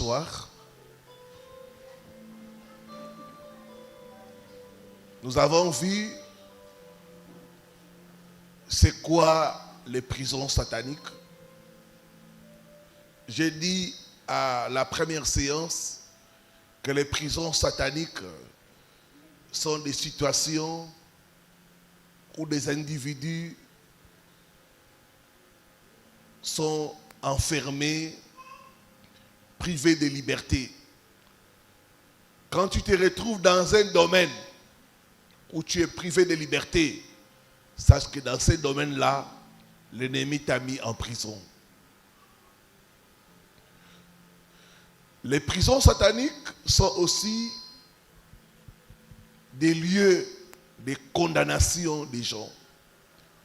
s'asseoir. Nous avons vu c'est quoi les prisons sataniques. J'ai dit à la première séance que les prisons sataniques sont des situations où des individus sont enfermés, privés de liberté. Quand tu te retrouves dans un domaine où tu es privé de liberté, sache que dans ce domaine-là, l'ennemi t'a mis en prison. Les prisons sataniques sont aussi des lieux de condamnation des gens.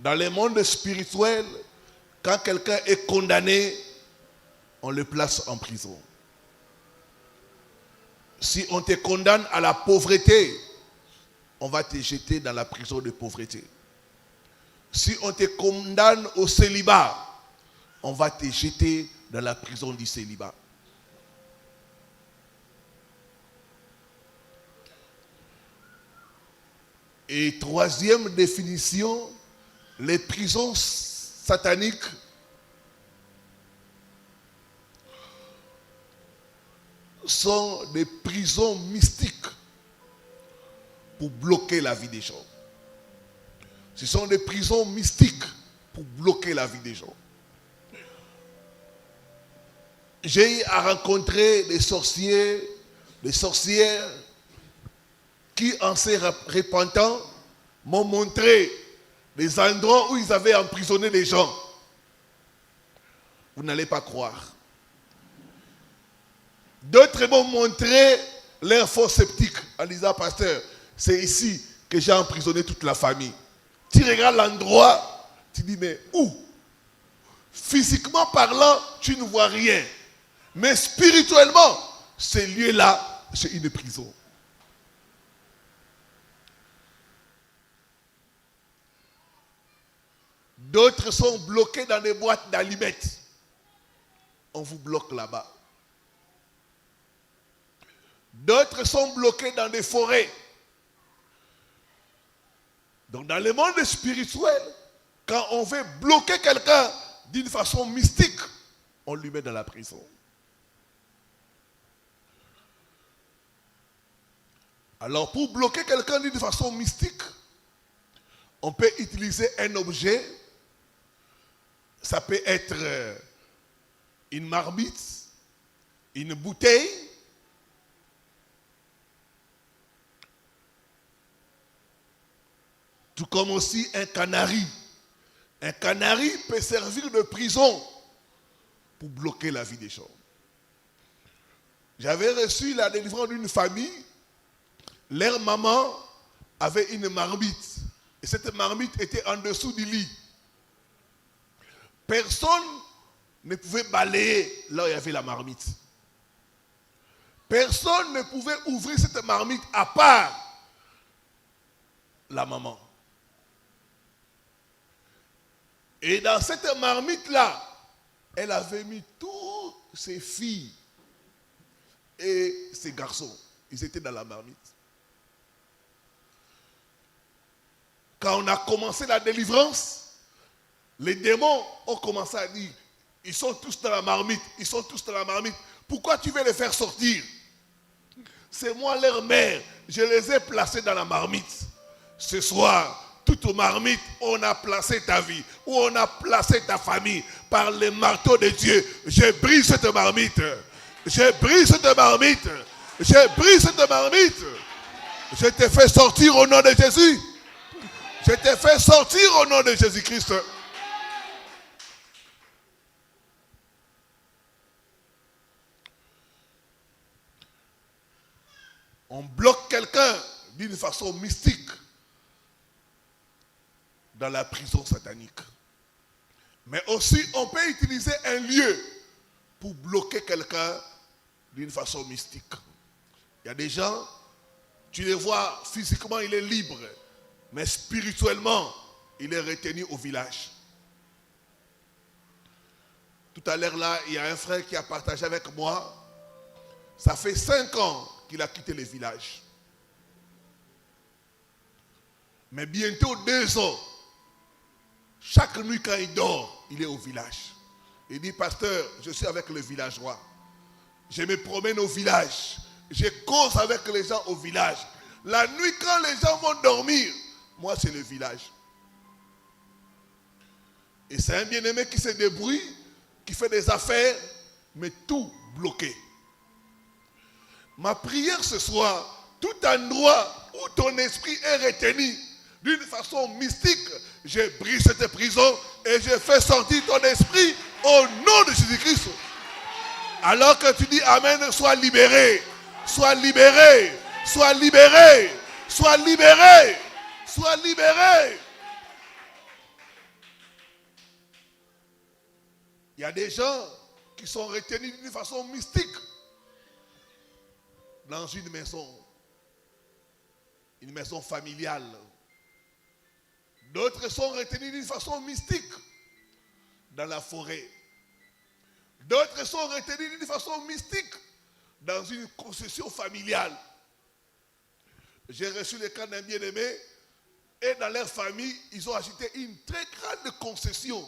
Dans le monde spirituel, quand quelqu'un est condamné, on le place en prison. Si on te condamne à la pauvreté, on va te jeter dans la prison de pauvreté. Si on te condamne au célibat, on va te jeter dans la prison du célibat. Et troisième définition, les prisons sataniques sont des prisons mystiques pour bloquer la vie des gens. Ce sont des prisons mystiques pour bloquer la vie des gens. J'ai eu à rencontrer des sorciers, des sorcières qui, en se repentant, m'ont montré des endroits où ils avaient emprisonné les gens. Vous n'allez pas croire. D'autres m'ont montré leur faux sceptique en disant, pasteur, c'est ici que j'ai emprisonné toute la famille. Tu regardes l'endroit, tu dis, mais où? Physiquement parlant, tu ne vois rien. Mais spirituellement, ce lieu-là, c'est une prison. D'autres sont bloqués dans des boîtes d'allumettes. On vous bloque là-bas. D'autres sont bloqués dans des forêts. Donc dans le monde spirituel, quand on veut bloquer quelqu'un d'une façon mystique, on lui met dans la prison. Alors pour bloquer quelqu'un d'une façon mystique, on peut utiliser un objet. Ça peut être une marmite, une bouteille, tout comme aussi un canari. Un canari peut servir de prison pour bloquer la vie des gens. J'avais reçu la délivrance d'une famille. Leur maman avait une marmite. Et cette marmite était en dessous du lit. Personne ne pouvait balayer là où il y avait la marmite. Personne ne pouvait ouvrir cette marmite à part la maman. Et dans cette marmite-là, elle avait mis tous ses filles et ses garçons. Ils étaient dans la marmite. Quand on a commencé la délivrance, les démons ont commencé à dire, ils sont tous dans la marmite, ils sont tous dans la marmite. Pourquoi tu veux les faire sortir? C'est moi leur mère, je les ai placés dans la marmite. Ce soir, toute marmite, on a placé ta vie, ou on a placé ta famille par le marteau de Dieu. Je brise cette marmite. Je brise cette marmite. Je brise cette marmite. Je te fais sortir au nom de Jésus. Je te fais sortir au nom de Jésus-Christ. On bloque quelqu'un d'une façon mystique dans la prison satanique. Mais aussi, on peut utiliser un lieu pour bloquer quelqu'un d'une façon mystique. Il y a des gens, tu les vois physiquement, il est libre, mais spirituellement, il est retenu au village. Tout à l'heure là, il y a un frère qui a partagé avec moi Ça fait 5 ans qu'il a quitté le village. Mais bientôt 2 ans, chaque nuit quand il dort, il est au village. Il dit, pasteur, je suis avec le villageois. Je me promène au village. Je cause avec les gens au village. La nuit quand les gens vont dormir, moi c'est le village. Et c'est un bien-aimé qui se débrouille, qui fait des affaires, mais tout bloqué. Ma prière ce soir, tout endroit où ton esprit est retenu d'une façon mystique, je brise cette prison et je fais sortir ton esprit au nom de Jésus-Christ. Alors que tu dis Amen, sois libéré, sois libéré, sois libéré, sois libéré, sois libéré. Il y a des gens qui sont retenus d'une façon mystique dans une maison familiale. D'autres sont retenus d'une façon mystique dans la forêt. D'autres sont retenus d'une façon mystique dans une concession familiale. J'ai reçu le cas d'un bien-aimé et dans leur famille, ils ont acheté une très grande concession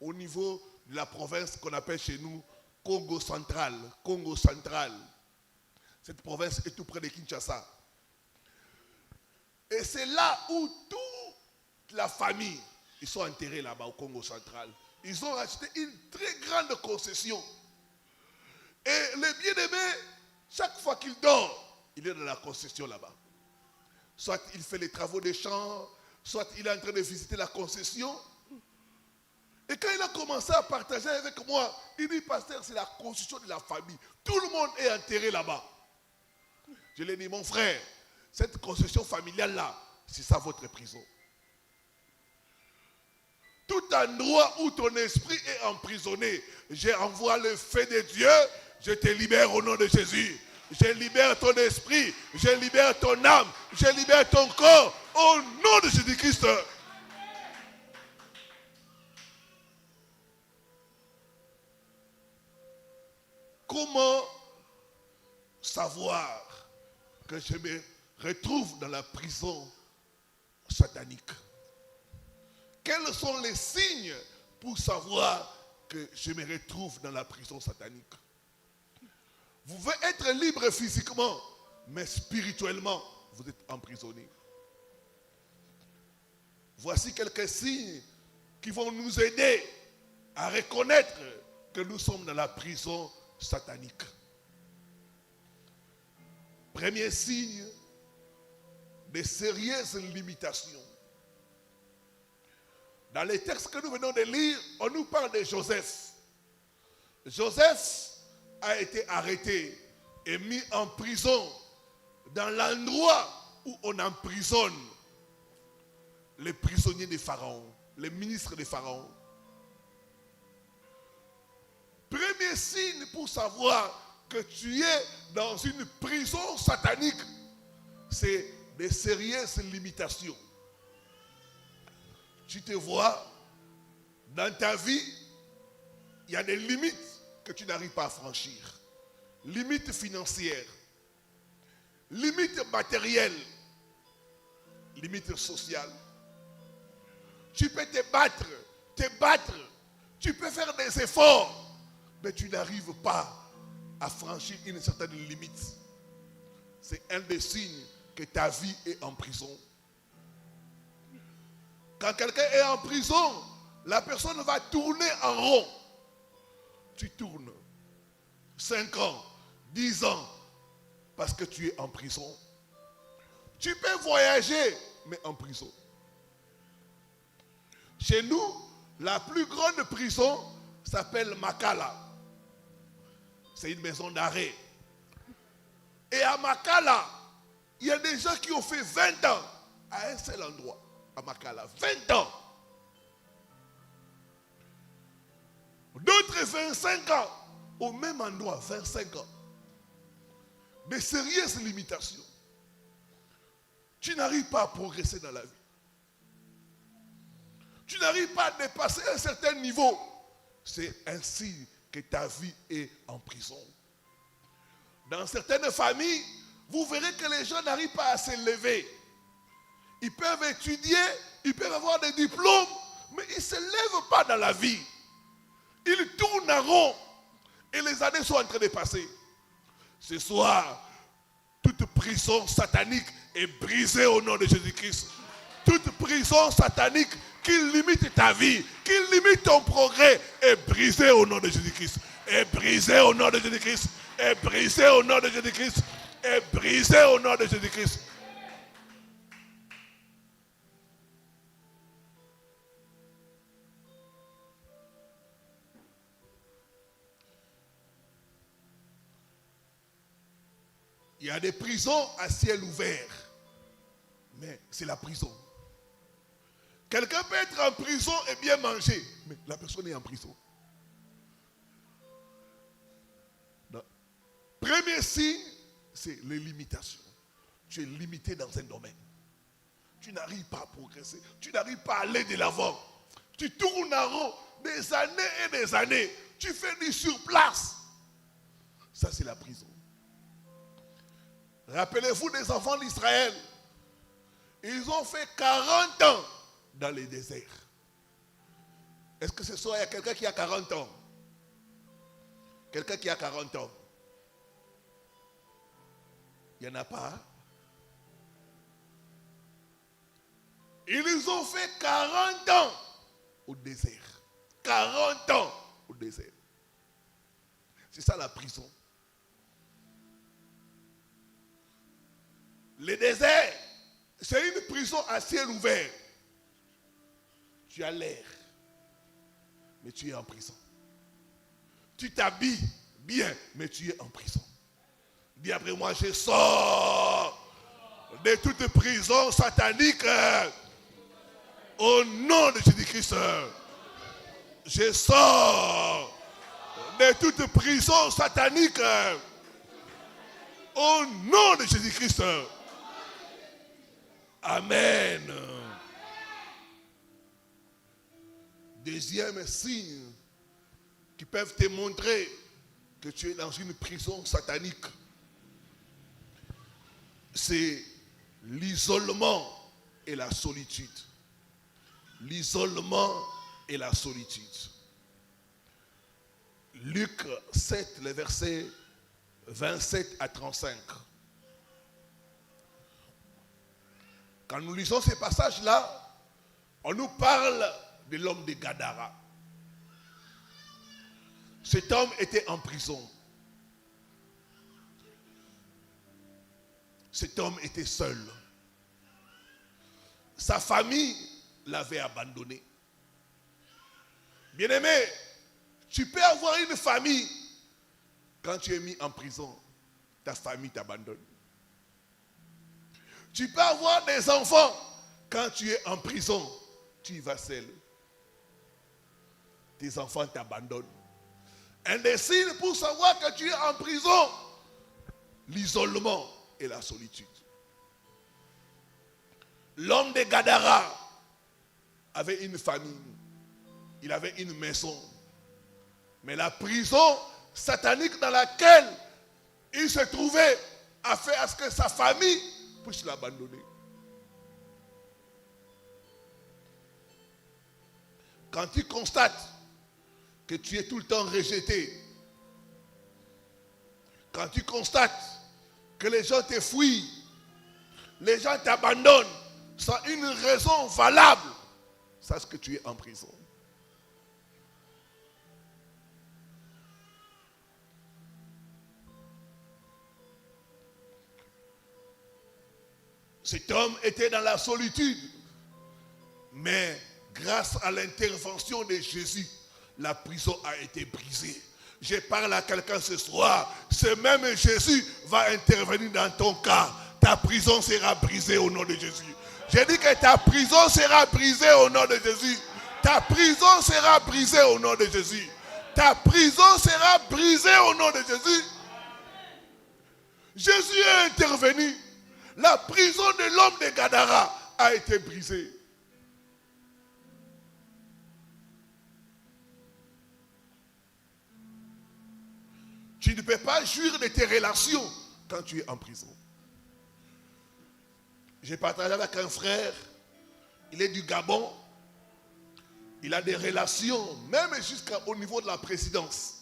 au niveau de la province qu'on appelle chez nous Congo central. Congo central. Cette province est tout près de Kinshasa. Et c'est là où toute la famille, ils sont enterrés là-bas au Congo central. Ils ont acheté une très grande concession. Et le bien-aimé, chaque fois qu'il dort, il est dans la concession là-bas. Soit il fait les travaux des champs, soit il est en train de visiter la concession. Et quand il a commencé à partager avec moi, il dit, pasteur, c'est la concession de la famille. Tout le monde est enterré là-bas. Je lui ai dit, mon frère, cette concession familiale-là, c'est ça votre prison. Tout endroit où ton esprit est emprisonné, j'envoie le feu de Dieu, je te libère au nom de Jésus. Je libère ton esprit, je libère ton âme, je libère ton corps au nom de Jésus-Christ. Comment savoir que je me retrouve dans la prison satanique? Quels sont les signes pour savoir que je me retrouve dans la prison satanique? Vous pouvez être libre physiquement, mais spirituellement, vous êtes emprisonné. Voici quelques signes qui vont nous aider à reconnaître que nous sommes dans la prison satanique. Premier signe, des sérieuses limitations. Dans les textes que nous venons de lire, on nous parle de Joseph. Joseph a été arrêté et mis en prison dans l'endroit où on emprisonne les prisonniers des pharaons, les ministres des pharaons. Premier signe pour savoir que tu es dans une prison satanique, c'est des sérieuses limitations. Tu te vois, dans ta vie, il y a des limites que tu n'arrives pas à franchir. Limites financières, limites matérielles, limites sociales. Tu peux te battre, tu peux faire des efforts, mais tu n'arrives pas à franchir une certaine limite. C'est un des signes que ta vie est en prison. Quand quelqu'un est en prison, la personne va tourner en rond. Tu tournes 5 ans, 10 ans, parce que tu es en prison. Tu peux voyager, mais en prison. Chez nous, la plus grande prison s'appelle Makala. C'est une maison d'arrêt. Et à Makala, il y a des gens qui ont fait 20 ans à un seul endroit. À Makala, 20 ans. D'autres 25 ans au même endroit, 25 ans. Des sérieuses limitations. Tu n'arrives pas à progresser dans la vie. Tu n'arrives pas à dépasser un certain niveau. C'est un signe que ta vie est en prison. Dans certaines familles, vous verrez que les gens n'arrivent pas à s'élever. Ils peuvent étudier, ils peuvent avoir des diplômes, mais ils ne se lèvent pas dans la vie. Ils tournent en rond et les années sont en train de passer. Ce soir, toute prison satanique est brisée au nom de Jésus-Christ. Toute prison satanique qui limite ta vie, qui limite ton progrès, est brisée au nom de Jésus-Christ. Est brisée au nom de Jésus-Christ. Est brisée au nom de Jésus-Christ. Est brisée au nom de Jésus-Christ. Il y a des prisons à ciel ouvert, mais c'est la prison. Quelqu'un peut être en prison et bien manger, mais la personne est en prison. Le premier signe, c'est les limitations. Tu es limité dans un domaine. Tu n'arrives pas à progresser. Tu n'arrives pas à aller de l'avant. Tu tournes en rond des années et des années. Tu fais du surplace. Ça, c'est la prison. Rappelez-vous des enfants d'Israël. Ils ont fait 40 ans dans les déserts. Est-ce que ce soir, il y a quelqu'un qui a 40 ans? Quelqu'un qui a 40 ans? Il n'y en a pas. Ils ont fait 40 ans au désert. 40 ans au désert. C'est ça la prison. Le désert, c'est une prison à ciel ouvert. Tu as l'air, mais tu es en prison. Tu t'habilles bien, mais tu es en prison. Dis après moi, je sors de toute prison satanique au nom de Jésus-Christ. Je sors de toute prison satanique au nom de Jésus-Christ. Amen. Deuxième signe qui peuvent te montrer que tu es dans une prison satanique, c'est l'isolement et la solitude. L'isolement et la solitude. Luc 7, les versets 27 à 35. Quand nous lisons ces passages-là, on nous parle de l'homme de Gadara. Cet homme était en prison. Cet homme était seul. Sa famille l'avait abandonné. Bien-aimé, tu peux avoir une famille. Quand tu es mis en prison, ta famille t'abandonne. Tu peux avoir des enfants. Quand tu es en prison, tu y vas seul. Tes enfants t'abandonnent. Un des signes pour savoir que tu es en prison, l'isolement et la solitude. L'homme de Gadara avait une famille. Il avait une maison. Mais la prison satanique dans laquelle il se trouvait a fait à ce que sa famille puisse l'abandonner. Quand tu constates que tu es tout le temps rejeté, quand tu constates que les gens te fuient, les gens t'abandonnent sans une raison valable, sache que tu es en prison. Cet homme était dans la solitude, mais grâce à l'intervention de Jésus, la prison a été brisée. Je parle à quelqu'un ce soir, ce même Jésus va intervenir dans ton cas. Ta prison sera brisée au nom de Jésus. J'ai dit que ta prison sera brisée au nom de Jésus. Ta prison sera brisée au nom de Jésus. Ta prison sera brisée au nom de Jésus. Jésus est intervenu. La prison de l'homme de Gadara a été brisée. Tu Tu ne peux pas jouir de tes relations quand tu es en prison. J'ai partagé avec un frère, il est du Gabon. Il a des relations, même jusqu'au niveau de la présidence.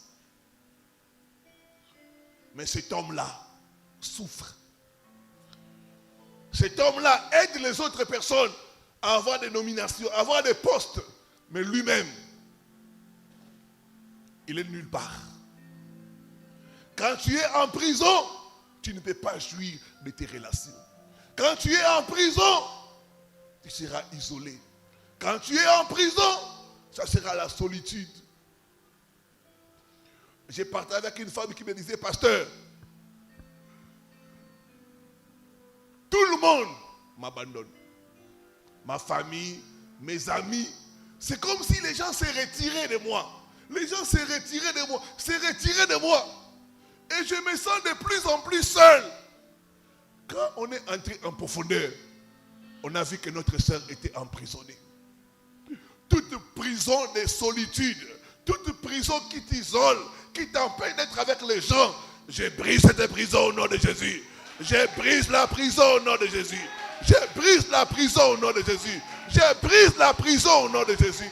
Mais cet homme-là souffre. Cet homme-là aide les autres personnes à avoir des nominations, à avoir des postes. Mais lui-même, il est nulle part. Quand tu es en prison, tu ne peux pas jouir de tes relations. Quand tu es en prison, tu seras isolé. Quand tu es en prison, ça sera la solitude. J'ai partagé avec une femme qui me disait, pasteur, tout le monde m'abandonne. Ma famille, mes amis. C'est comme si les gens se retiraient de moi. Les gens se retiraient de moi. Se retiraient de moi. Et je me sens de plus en plus seul. Quand on est entré en profondeur, on a vu que notre sœur était emprisonnée. Toute prison de solitude, toute prison qui t'isole, qui t'empêche d'être avec les gens, je brise cette prison au nom de Jésus. Je brise la prison au nom de Jésus. Je brise la prison au nom de Jésus. Je brise la prison au nom de Jésus.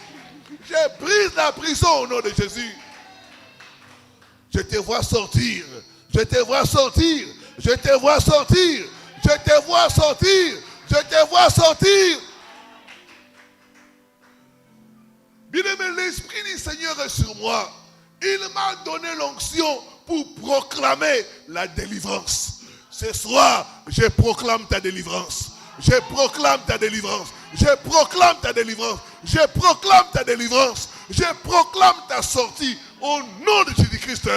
Je brise la prison au nom de Jésus. Je te vois sortir. Je te vois sortir. Je te vois sortir. Je te vois sortir. Je te vois sortir. Bien-aimé, l'Esprit du Seigneur est sur moi. Il m'a donné l'onction pour proclamer la délivrance. Ce soir, je proclame ta délivrance. Je proclame ta délivrance. Je proclame ta délivrance. Je proclame ta délivrance. Je proclame ta sortie au nom de Jésus-Christ.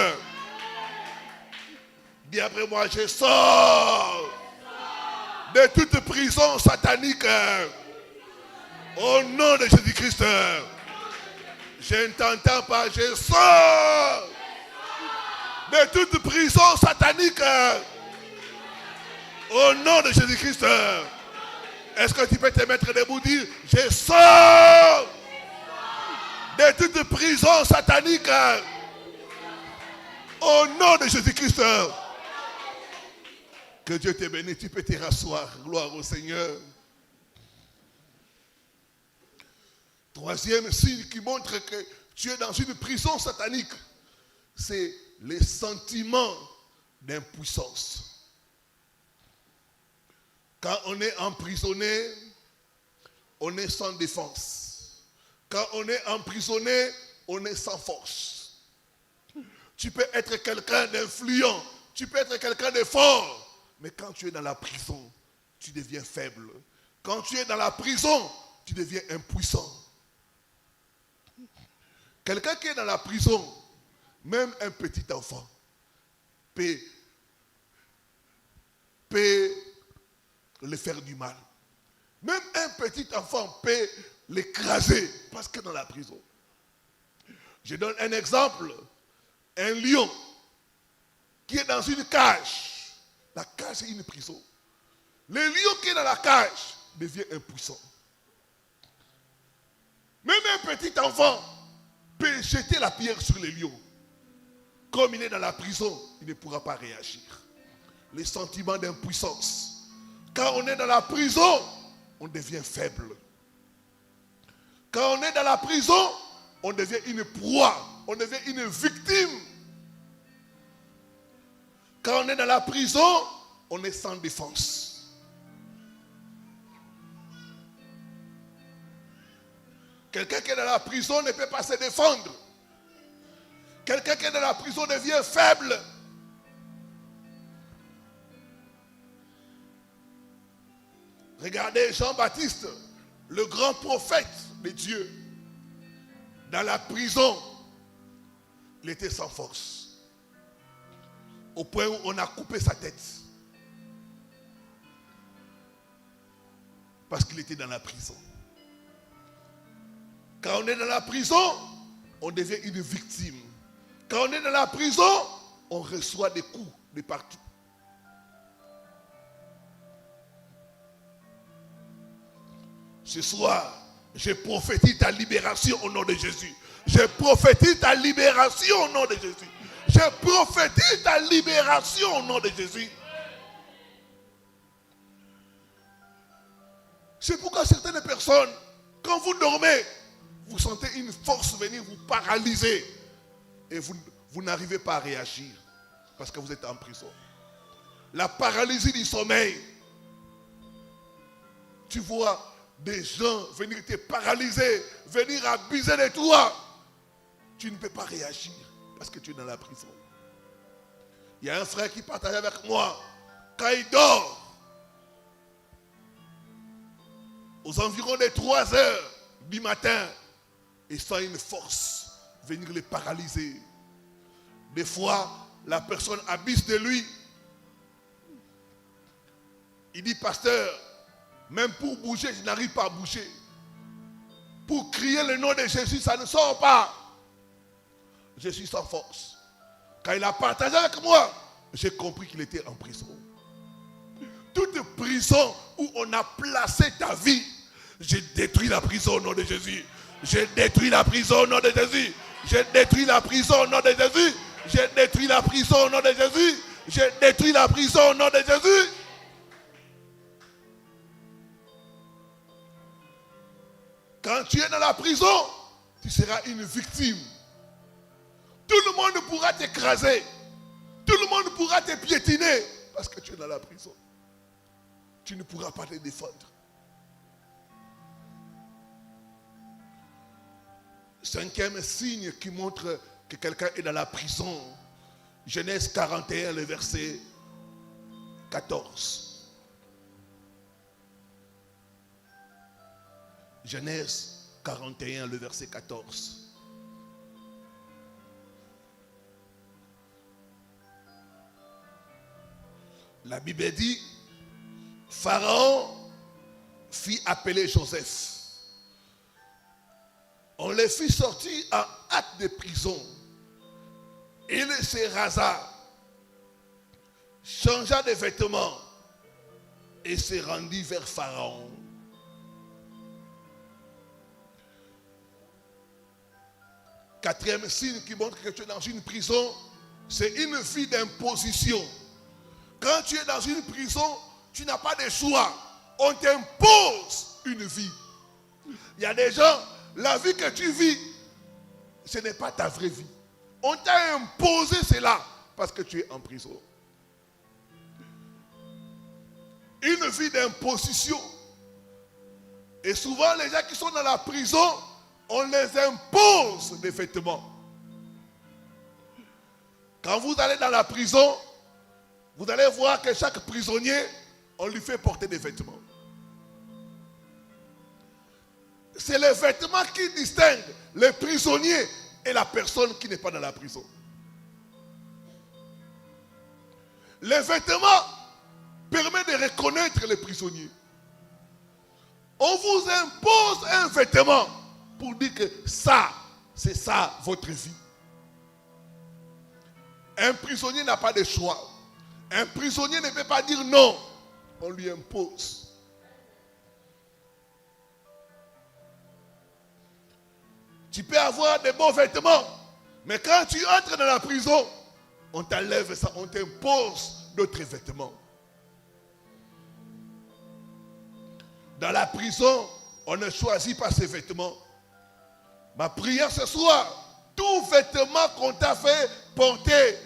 Dis après moi, je sors de toute prison satanique au nom de Jésus-Christ. Je ne t'entends pas, je sors de toute prison satanique au nom de Jésus-Christ. Est-ce que tu peux te mettre debout et dire, je sors de toute prison satanique au nom de Jésus-Christ. Que Dieu te bénisse, tu peux te rasseoir. Gloire au Seigneur. Troisième signe qui montre que tu es dans une prison satanique, c'est les sentiments d'impuissance. Quand on est emprisonné, on est sans défense. Quand on est emprisonné, on est sans force. Tu peux être quelqu'un d'influent, tu peux être quelqu'un de fort, mais quand tu es dans la prison, tu deviens faible. Quand tu es dans la prison, tu deviens impuissant. Quelqu'un qui est dans la prison, même un petit enfant, peut le faire du mal. Même un petit enfant peut l'écraser parce que dans la prison. Je donne un exemple. Un lion qui est dans une cage. La cage est une prison. Le lion qui est dans la cage devient impuissant. Même un petit enfant peut jeter la pierre sur le lion. Comme il est dans la prison, il ne pourra pas réagir. Les sentiments d'impuissance. Quand on est dans la prison, on devient faible. Quand on est dans la prison, on devient une proie. On devient une victime. Quand on est dans la prison, on est sans défense. Quelqu'un qui est dans la prison ne peut pas se défendre. Quelqu'un qui est dans la prison devient faible. Regardez Jean-Baptiste, le grand prophète de Dieu. Dans la prison, il était sans force. Au point où on a coupé sa tête. Parce qu'il était dans la prison. Quand on est dans la prison, on devient une victime. Quand on est dans la prison, on reçoit des coups de partout. Ce soir, je prophétise ta libération au nom de Jésus. Je prophétise ta libération au nom de Jésus. Je prophétise ta libération au nom de Jésus. C'est pourquoi certaines personnes, quand vous dormez, vous sentez une force venir vous paralyser. Et vous n'arrivez pas à réagir. Parce que vous êtes en prison. La paralysie du sommeil. Tu vois des gens venir te paralyser, venir abuser de toi. Tu ne peux pas réagir parce que tu es dans la prison. Il y a un frère qui partageait avec moi. Quand il dort, aux environs des 3 heures du matin, il sent une force venir le paralyser. Des fois, la personne abuse de lui. Il dit, pasteur, même pour bouger, je n'arrive pas à bouger. Pour crier le nom de Jésus, ça ne sort pas. Je suis sans force. Quand il a partagé avec moi, j'ai compris qu'il était en prison. Toute prison où on a placé ta vie, j'ai détruit la prison au nom de Jésus. J'ai détruit la prison au nom de Jésus. J'ai détruit la prison au nom de Jésus. J'ai détruit la prison au nom de Jésus. J'ai détruit la prison au nom de Jésus. Quand tu es dans la prison, tu seras une victime. Tout le monde pourra t'écraser. Tout le monde pourra te piétiner parce que tu es dans la prison. Tu ne pourras pas te défendre. Cinquième signe qui montre que quelqu'un est dans la prison. Genèse 41, le verset 14. Genèse 41, le verset 14. La Bible dit, Pharaon fit appeler Joseph. On le fit sortir en hâte de prison. Il se rasa, changea de vêtements et se rendit vers Pharaon. Quatrième signe qui montre que tu es dans une prison, c'est une vie d'imposition. Quand tu es dans une prison, tu n'as pas de choix. On t'impose une vie. Il y a des gens, la vie que tu vis, ce n'est pas ta vraie vie. On t'a imposé cela parce que tu es en prison. Une vie d'imposition. Et souvent, les gens qui sont dans la prison, on les impose des vêtements. Quand vous allez dans la prison, vous allez voir que chaque prisonnier, on lui fait porter des vêtements. C'est les vêtements qui distinguent les prisonniers et la personne qui n'est pas dans la prison. Les vêtements permettent de reconnaître les prisonniers. On vous impose un vêtement pour dire que ça, c'est ça votre vie. Un prisonnier n'a pas de choix. Un prisonnier ne peut pas dire non. On lui impose. Tu peux avoir des bons vêtements, mais quand tu entres dans la prison, on t'enlève ça, on t'impose d'autres vêtements. Dans la prison, on ne choisit pas ses vêtements. Ma prière ce soir, tout vêtement qu'on t'a fait porter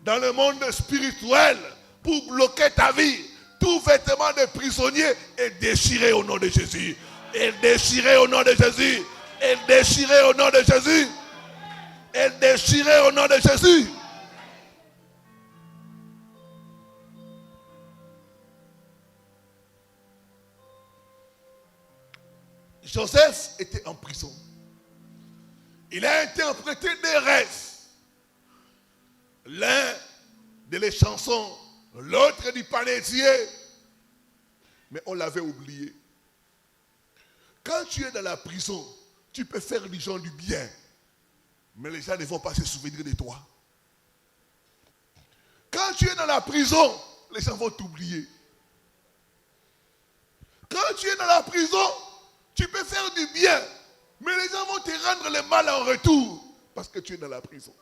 dans le monde spirituel pour bloquer ta vie, tout vêtement de prisonnier est déchiré au nom de Jésus. Est déchiré au nom de Jésus. Est déchiré au nom de Jésus. Est déchiré au nom de Jésus. Joseph était en prison. Il a interprété des rêves. L'un de les chansons, l'autre du palésier. Mais on l'avait oublié. Quand tu es dans la prison, tu peux faire des gens du bien. Mais les gens ne vont pas se souvenir de toi. Quand tu es dans la prison, les gens vont t'oublier. Quand tu es dans la prison, tu peux faire du bien. Mais les gens vont te rendre le mal en retour. Parce que tu es dans la prison.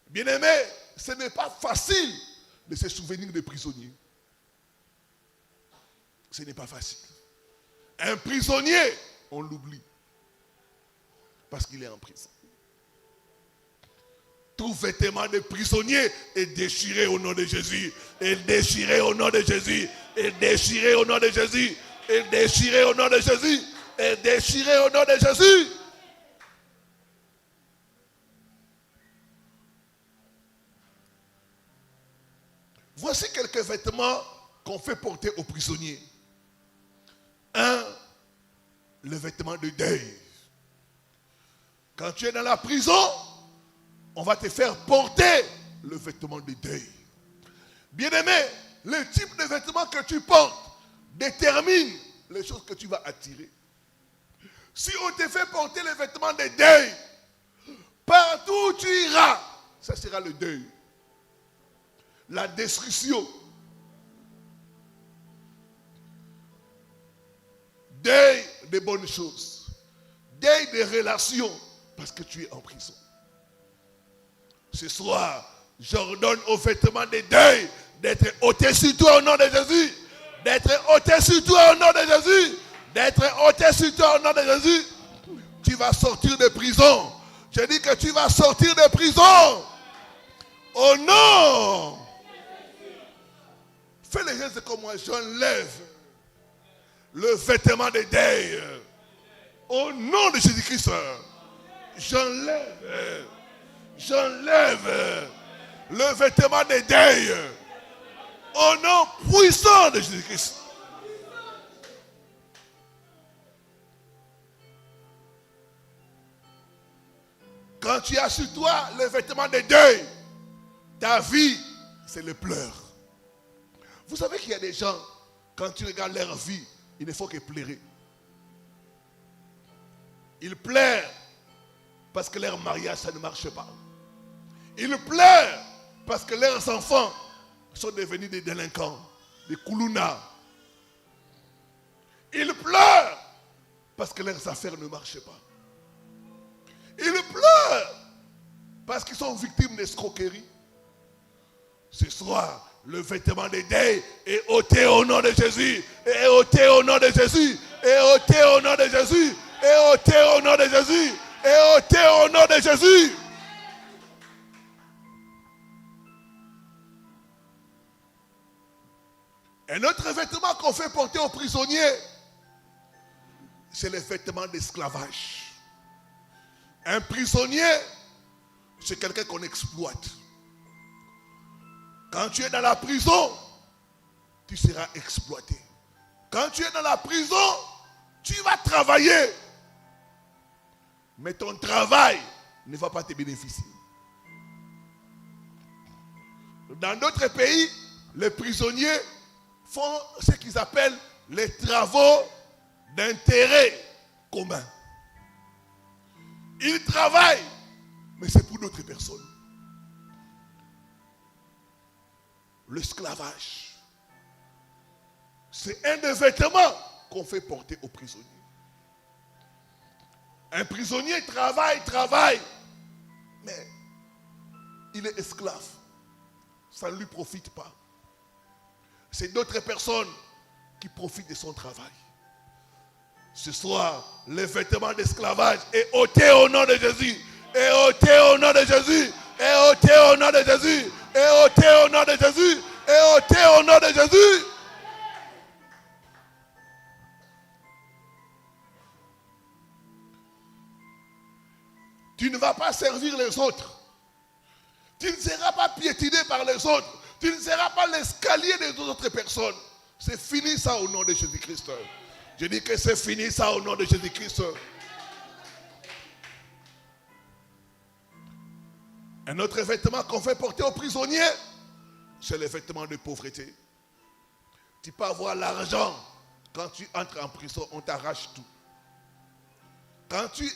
Bien-aimé, ce n'est pas facile de se souvenir des prisonniers. Ce n'est pas facile. Un prisonnier, on l'oublie. Parce qu'il est en prison. Tout vêtement de prisonnier est déchiré au nom de Jésus. Est déchiré au nom de Jésus. Est déchiré au nom de Jésus. Est déchiré au nom de Jésus. Est déchiré au nom de Jésus. Voici quelques vêtements qu'on fait porter aux prisonniers. Un, le vêtement de deuil. Quand tu es dans la prison, on va te faire porter le vêtement de deuil. Bien-aimé, le type de vêtement que tu portes détermine les choses que tu vas attirer. Si on te fait porter le vêtement de deuil, partout où tu iras, ça sera le deuil. La destruction. Deuil des bonnes choses. Deuil des relations, parce que tu es en prison. Ce soir, j'ordonne aux vêtements de deuil d'être ôtés sur toi au nom de Jésus. D'être ôtés sur toi au nom de Jésus. D'être ôtés sur toi au nom de Jésus. Tu vas sortir de prison. Je dis que tu vas sortir de prison. Au nom. Fais les gestes comme moi. J'enlève le vêtement de deuil. Au nom de Jésus-Christ. J'enlève le vêtement de deuil au nom puissant de Jésus-Christ. Quand tu as sur toi le vêtement de deuil, ta vie, c'est le pleur. Vous savez qu'il y a des gens, quand tu regardes leur vie, il ne faut que pleurer. Ils pleurent parce que leur mariage, ça ne marche pas. Ils pleurent parce que leurs enfants sont devenus des délinquants, des koulounas. Ils pleurent parce que leurs affaires ne marchent pas. Ils pleurent parce qu'ils sont victimes d'escroquerie. Ce soir, le vêtement de deuil est ôté au nom de Jésus. Est ôté au nom de Jésus. Est ôté au nom de Jésus. Est ôté au nom de Jésus. Est ôté au nom de Jésus. Un autre vêtement qu'on fait porter aux prisonniers, c'est le vêtement d'esclavage. Un prisonnier, c'est quelqu'un qu'on exploite. Quand tu es dans la prison, tu seras exploité. Quand tu es dans la prison, tu vas travailler. Mais ton travail ne va pas te bénéficier. Dans d'autres pays, les prisonniers font ce qu'ils appellent les travaux d'intérêt commun. Ils travaillent, mais c'est pour d'autres personnes. L'esclavage, c'est un des vêtements qu'on fait porter aux prisonniers. Un prisonnier travaille, mais il est esclave. Ça ne lui profite pas. C'est d'autres personnes qui profitent de son travail. Ce soir, le vêtement d'esclavage est ôté au nom de Jésus. Est ôté au nom de Jésus. Est ôté au nom de Jésus. Est ôté au nom de Jésus. Est ôté au nom de Jésus. Tu ne vas pas servir les autres. Tu ne seras pas piétiné par les autres. Tu ne seras pas l'escalier des autres personnes. C'est fini ça au nom de Jésus-Christ. Je dis que c'est fini ça au nom de Jésus-Christ. Un autre vêtement qu'on fait porter aux prisonniers, c'est le vêtement de pauvreté. Tu peux avoir l'argent. Quand tu entres en prison, on t'arrache tout. Quand tu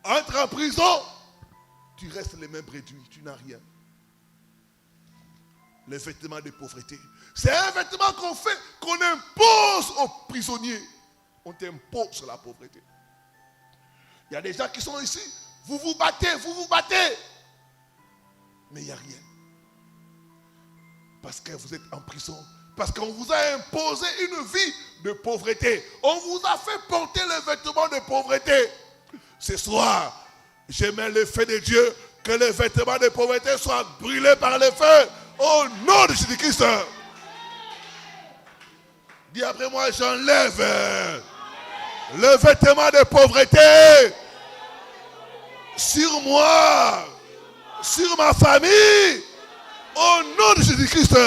entres en prison, tu restes les mêmes réduits, tu n'as rien. Le vêtement de pauvreté. C'est un vêtement qu'on fait, qu'on impose aux prisonniers. On t'impose la pauvreté. Il y a des gens qui sont ici, vous vous battez. Mais il n'y a rien. Parce que vous êtes en prison. Parce qu'on vous a imposé une vie de pauvreté. On vous a fait porter les vêtements de pauvreté. Ce soir, j'aimais le feu de Dieu, que les vêtements de pauvreté soient brûlés par le feu. Au nom de Jésus-Christ. Dis après moi, j'enlève le vêtement de pauvreté sur moi, sur ma famille, au nom de Jésus-Christ.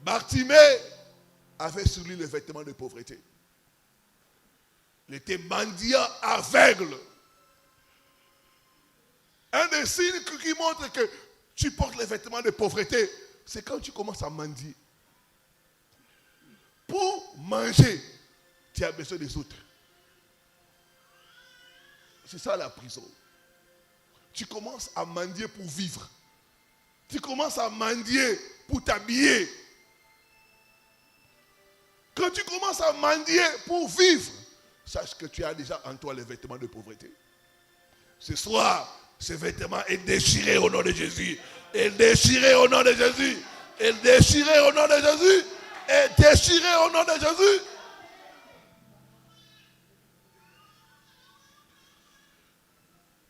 Bartimée avait sur lui le vêtement de pauvreté. Il était mendiant aveugle. Un des signes qui montre que tu portes les vêtements de pauvreté, c'est quand tu commences à mendier. Pour manger, tu as besoin des autres. C'est ça la prison. Tu commences à mendier pour vivre. Tu commences à mendier pour t'habiller. Quand tu commences à mendier pour vivre, sache que tu as déjà en toi les vêtements de pauvreté. Ce soir, ce vêtement est déchiré au nom de Jésus. Est déchiré au nom de Jésus. Est déchiré au nom de Jésus. Est déchiré au nom de Jésus.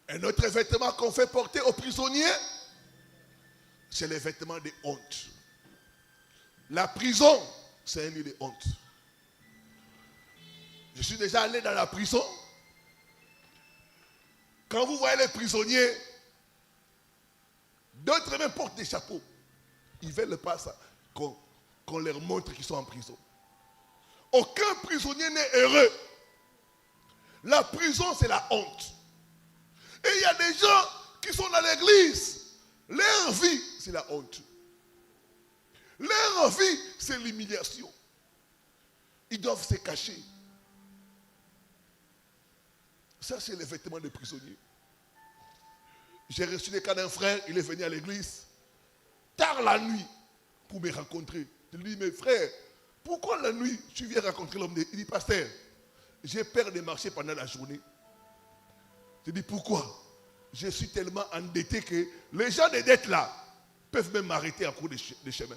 Un autre vêtement qu'on fait porter aux prisonniers, c'est les vêtements de honte. La prison, c'est un lieu de honte. Je suis déjà allé dans la prison. Quand vous voyez les prisonniers, d'autres même portent des chapeaux. Ils ne veulent pas ça, qu'on leur montre qu'ils sont en prison. Aucun prisonnier n'est heureux. La prison, c'est la honte. Et il y a des gens qui sont dans l'église. Leur vie, c'est la honte. Leur vie, c'est l'humiliation. Ils doivent se cacher. Ça, c'est les vêtements des prisonniers. J'ai reçu le cas d'un frère, il est venu à l'église, tard la nuit, pour me rencontrer. Je lui dis, mais frère, pourquoi la nuit tu viens rencontrer l'homme de Dieu? Il dit, pasteur, j'ai peur de marcher pendant la journée. Je dis, pourquoi? Je suis tellement endetté que les gens de dette là peuvent même m'arrêter à court de chemin.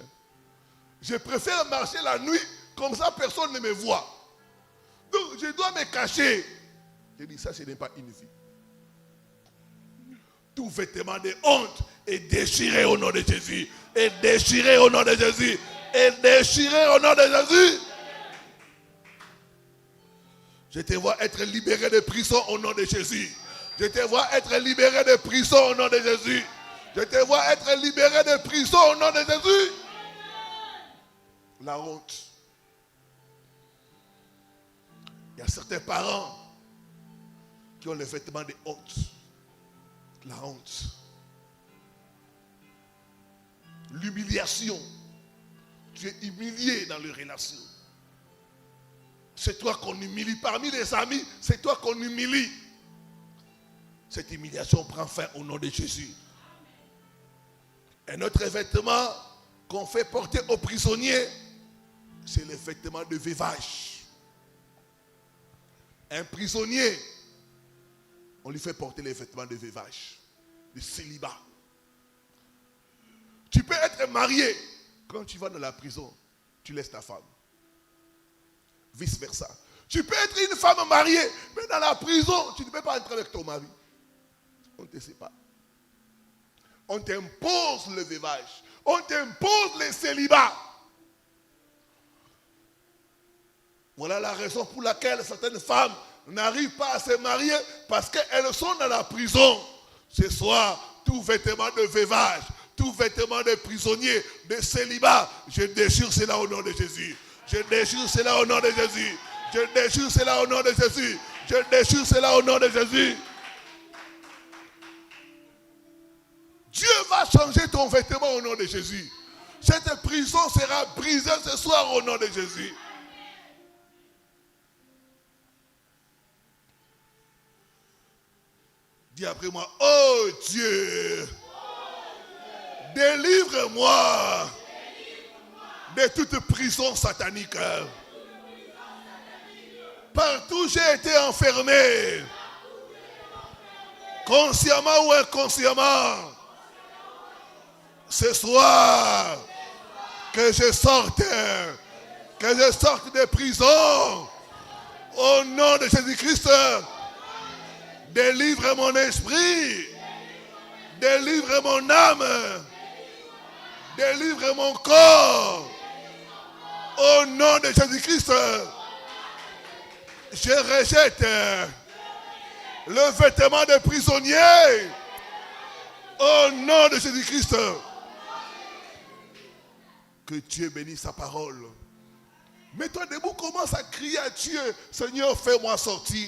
Je préfère marcher la nuit, comme ça personne ne me voit. Donc je dois me cacher. Je dis, ça ce n'est pas une vie. Tout vêtement de honte est déchiré au nom de Jésus. Est déchiré au nom de Jésus. Est déchiré au nom de Jésus. Je te vois être libéré de prison au nom de Jésus. Je te vois être libéré de prison au nom de Jésus. Je te vois être libéré de prison au nom de Jésus. La honte. Il y a certains parents qui ont les vêtements de honte. La honte. L'humiliation. Tu es humilié dans les relations. C'est toi qu'on humilie. Parmi les amis, c'est toi qu'on humilie. Cette humiliation prend fin au nom de Jésus. Un autre vêtement qu'on fait porter aux prisonniers, c'est le vêtement de veuvage. Un prisonnier, on lui fait porter les vêtements de veuvage, de célibat. Tu peux être marié. Quand tu vas dans la prison, tu laisses ta femme. Vice versa. Tu peux être une femme mariée, mais dans la prison, tu ne peux pas entrer avec ton mari. On ne te sépare. On t'impose le veuvage. On t'impose le célibat. Voilà la raison pour laquelle certaines femmes n'arrivent pas à se marier, parce qu'elles sont dans la prison. Ce soir, tout vêtement de veuvage, tout vêtement de prisonnier, de célibat, je déchire cela au nom de Jésus. Je déchire cela au nom de Jésus. Je déchire cela au nom de Jésus. Je déchire cela au nom de Jésus. Dieu va changer ton vêtement au nom de Jésus. Cette prison sera brisée ce soir au nom de Jésus. Dis après moi, oh Dieu, délivre-moi de toute prison satanique. Partout j'ai été enfermé, consciemment ou inconsciemment, ce soir, que je sorte des prisons. Au nom de Jésus-Christ, délivre mon esprit, délivre mon âme, délivre mon corps. Au nom de Jésus-Christ, je rejette le vêtement de prisonnier. Au nom de Jésus-Christ, que Dieu bénisse sa parole. Mets-toi debout, commence à crier à Dieu. Seigneur, fais-moi sortir.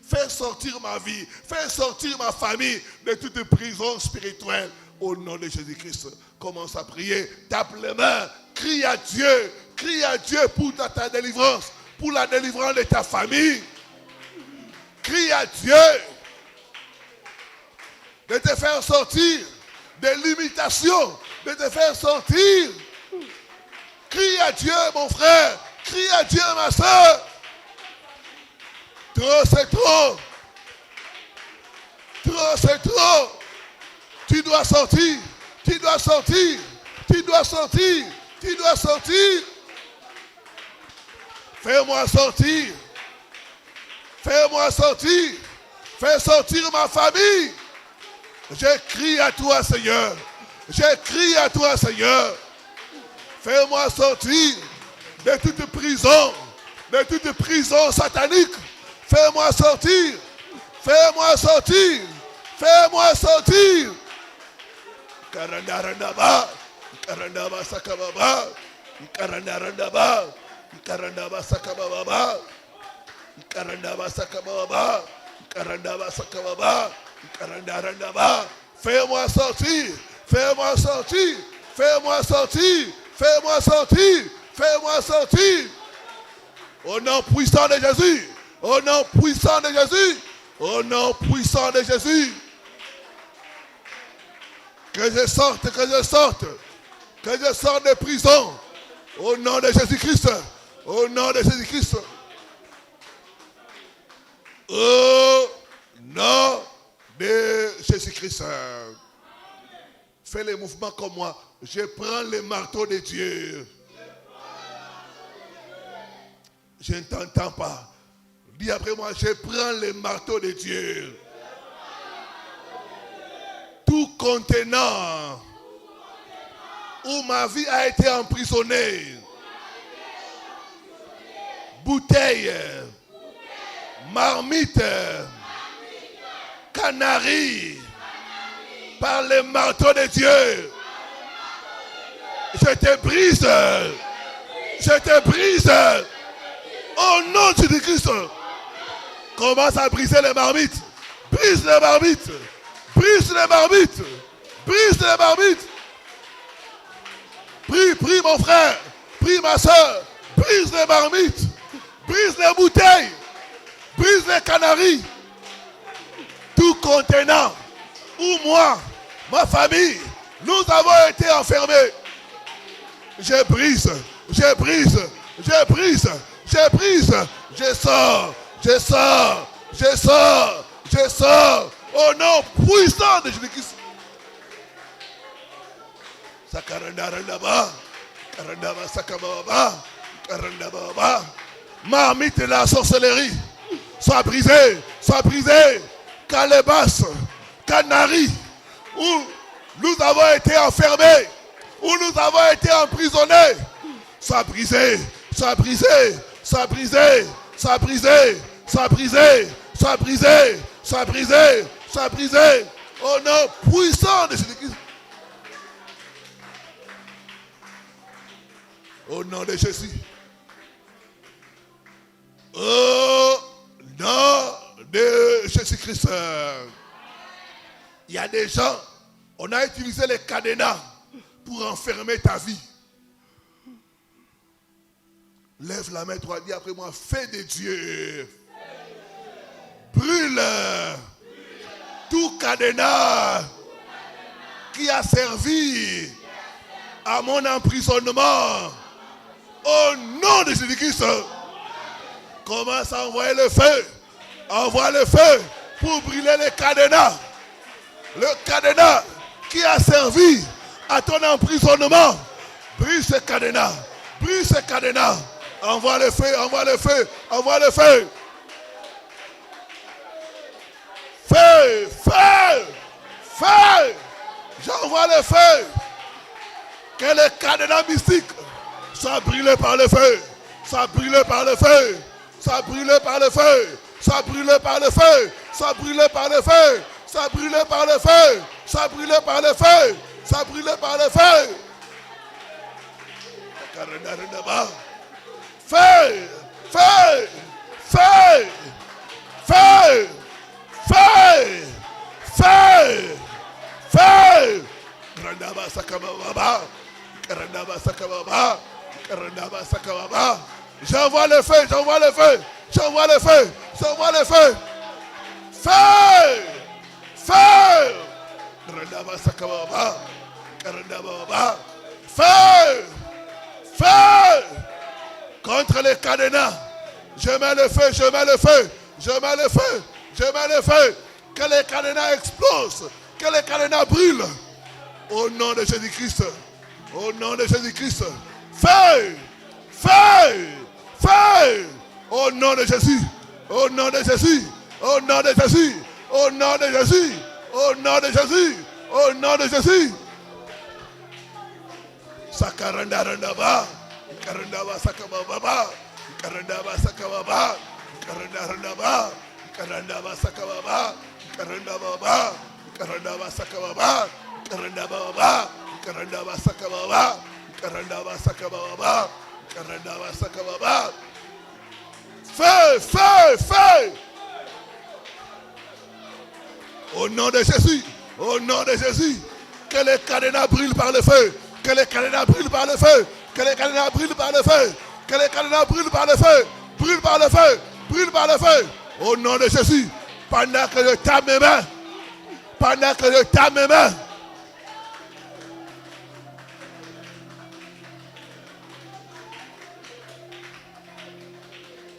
Fais sortir ma vie. Fais sortir ma famille de toute prison spirituelle. Au nom de Jésus-Christ, commence à prier. Tape les mains. Crie à Dieu. Crie à Dieu pour ta délivrance. Pour la délivrance de ta famille. Crie à Dieu de te faire sortir des limitations. De te faire sortir. Crie à Dieu, mon frère. Crie à Dieu, ma soeur. Trop, c'est trop. Trop, c'est trop. Tu dois sortir. Tu dois sortir. Tu dois sortir. Tu dois sortir. Fais-moi sortir. Fais-moi sortir. Fais sortir ma famille. Je crie à toi, Seigneur. Je crie à toi, Seigneur. Fais-moi sortir de toute prison satanique. Fais-moi sortir. Fais-moi sortir. Fais-moi sortir. Karandarandaba. Karandaba sakababa. Karandarandaba. Karandaba sakababa. Karandaba sakababa. Karandaba sakababa. Karandarandaba. Fais-moi sortir. Fais-moi sortir. Fais-moi sortir. Fais-moi sortir. Fais-moi sortir. Au nom puissant de Jésus. Au nom puissant de Jésus. Au nom puissant de Jésus. Que je sorte, que je sorte. Que je sorte de prison. Au nom de Jésus-Christ. Au nom de Jésus-Christ. Au nom de Jésus-Christ. Fais les mouvements comme moi. Je prends le marteau de Dieu. Je ne t'entends pas. Dis après moi, je prends le marteau de Dieu. Tout contenant où ma vie a été emprisonnée. Bouteille, marmite, canari, par le marteau de Dieu. Je te brise. Je te brise. Au nom de Jésus-Christ. Commence à briser les marmites. Brise les marmites. Brise les marmites. Brise les marmites. Prie mon frère. Prie ma soeur. Brise les marmites. Brise les bouteilles. Brise les canaris. Tout contenant où moi, ma famille, nous avons été enfermés. Je brise. Je brise. Je brise. Je brise. Je sors. Je sors. Je sors. Je sors. Au nom puissant de Jésus-Christ. Sakarandarandaba. Karandaba sakababa. Karandaba. Marmite de la sorcellerie. Sois brisé. Sois brisé. Calebas. Canari. Où nous avons été enfermés. Où nous avons été emprisonnés. Sois brisé. Sois brisé. Sois brisé. Sois brisé. Sois brisé. Sois brisé. Sois brisé. Sois brisé. Au nom puissant de Jésus-Christ. Au nom de Jésus. Au nom de Jésus-Christ. Il y a des gens, on a utilisé les cadenas pour enfermer ta vie. Lève la main droite, dis après moi, fais de Dieu. Brûle tout cadenas qui a servi à mon emprisonnement. Au nom de Jésus-Christ, commence à envoyer le feu. Envoie le feu pour brûler les cadenas. Le cadenas qui a servi à ton emprisonnement, brise ce cadenas. Brise ce cadenas. Envoie le feu, envoie le feu, envoie le feu. Feu, feu, feu. J'envoie le feu. Que le cadenas mystique soit brûlé par le feu. Soit brûlé par le feu. Soit brûlé par le feu. Soit brûlé par le feu. Soit brûlé par le feu. Soit brûlé par le feu. Soit brûlé par le feu. Soit brûlé par le feu. Feu, feu, feu, feu, feu, feu, feu. Grandaba sakababa, grandaba sakababa, grandaba sakababa. J'envoie le feu, j'envoie le feu, j'envoie le feu, j'envoie le feu. Feu, feu. Grandaba sakababa, grandaba, feu, feu. Contre les cadenas, je mets le feu, je mets le feu, je mets le feu, je mets le feu. Que les cadenas explosent, que les cadenas brûlent. Au nom de Jésus-Christ, au nom de Jésus-Christ. Feu, feu, feu. Au nom de Jésus, au nom de Jésus, au nom de Jésus, au nom de Jésus, au nom de Jésus, au nom de Jésus. Sakaranda randaba. Karandaba sakababa, karandaba sakababa, karandaba, karandaba sakababa, karandaba, karandaba sakababa, karandaba, karandaba sakababa, karandaba sakababa, karandaba sakababa. Feu, feu, feu. Au nom de Jésus, au nom de Jésus, que les cadenas brûlent par le feu, que les cadenas brûlent par le feu. Que les cadenas brûlent par le feu. Que les cadenas brûlent par le feu. Brûlent par le feu. Brûlent par le feu. Au nom de Jésus. Pendant que je tape mes mains. Pendant que je tape mes mains.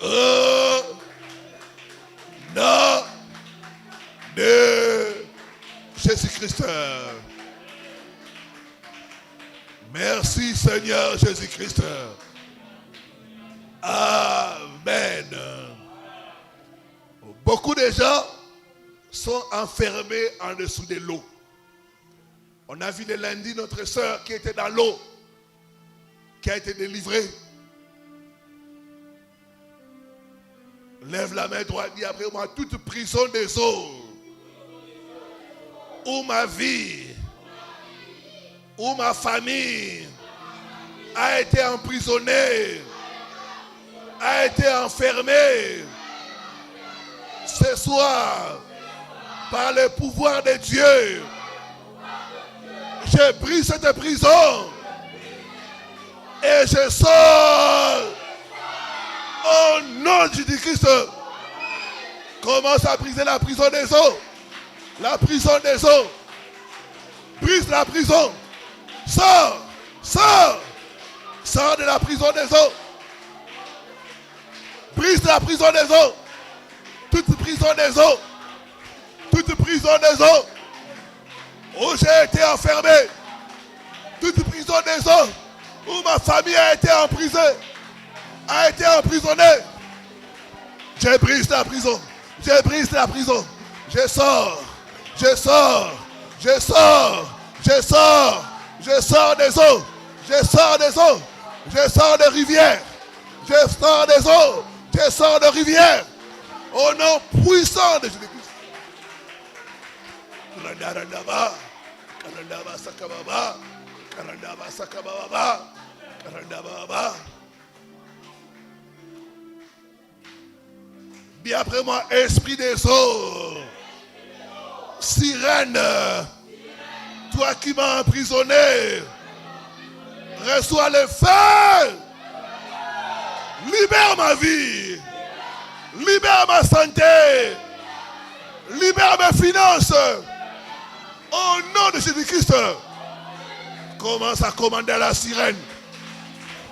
Au nom de Jésus-Christ. Merci Seigneur Jésus-Christ. Amen. Beaucoup de gens sont enfermés en dessous de l'eau. On a vu le lundi notre sœur qui était dans l'eau, qui a été délivrée. Lève la main droite, dis après moi, toute prison des eaux, où ma vie, où ma famille a été emprisonnée, a été enfermée, ce soir, par le pouvoir de Dieu, je brise cette prison et je sors au nom de Jésus-Christ. Commence à briser la prison des eaux. La prison des eaux. Brise la prison. Sors, sors, sors de la prison des eaux. Brise la prison des eaux. Toute prison des eaux. Toute prison des eaux. Où j'ai été enfermé. Toute prison des eaux. Où ma famille a été emprisonnée. A été emprisonnée. Je brise la prison. Je brise la prison. Je sors. Je sors. Je sors. Je sors. Je sors des eaux. Je sors des eaux. Je sors de rivières. Je sors des eaux. Je sors de rivières. Au nom puissant de Jésus-Christ. Karandaba. Karandaba sakababa. Karandaba sakababa. Karandaba. Dis après moi, esprit des eaux. Sirène. Toi qui m'as emprisonné, reçois le feu. Libère ma vie. Libère ma santé. Libère mes finances. Au nom de Jésus-Christ. Commence à commander à la sirène.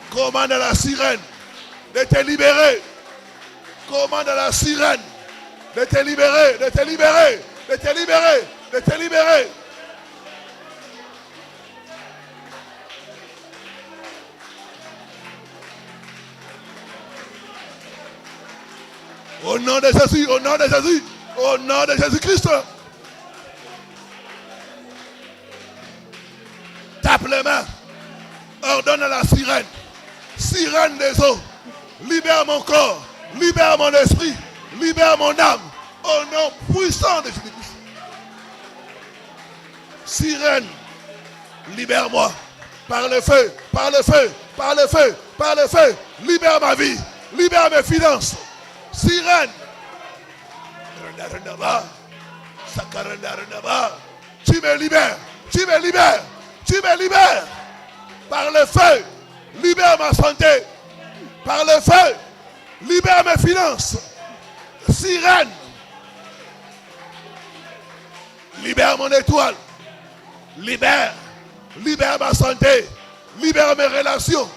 Commande à la sirène de te libérer. Commande à la sirène de te libérer, de te libérer, de te libérer. de te libérer. Au nom de Jésus, au nom de Jésus, au nom de Jésus-Christ. Tape les mains. Ordonne à la sirène. Sirène des eaux. Libère mon corps. Libère mon esprit. Libère mon âme. Au nom puissant de Jésus-Christ. Sirène. Libère-moi. Par le feu. Par le feu. Par le feu. Par le feu. Libère ma vie. Libère mes finances. Sirène. Tu me libères. Tu me libères. Tu me libères. Par le feu. Libère ma santé. Par le feu. Libère mes finances. Sirène. Libère mon étoile. Libère. Libère ma santé. Libère mes relations.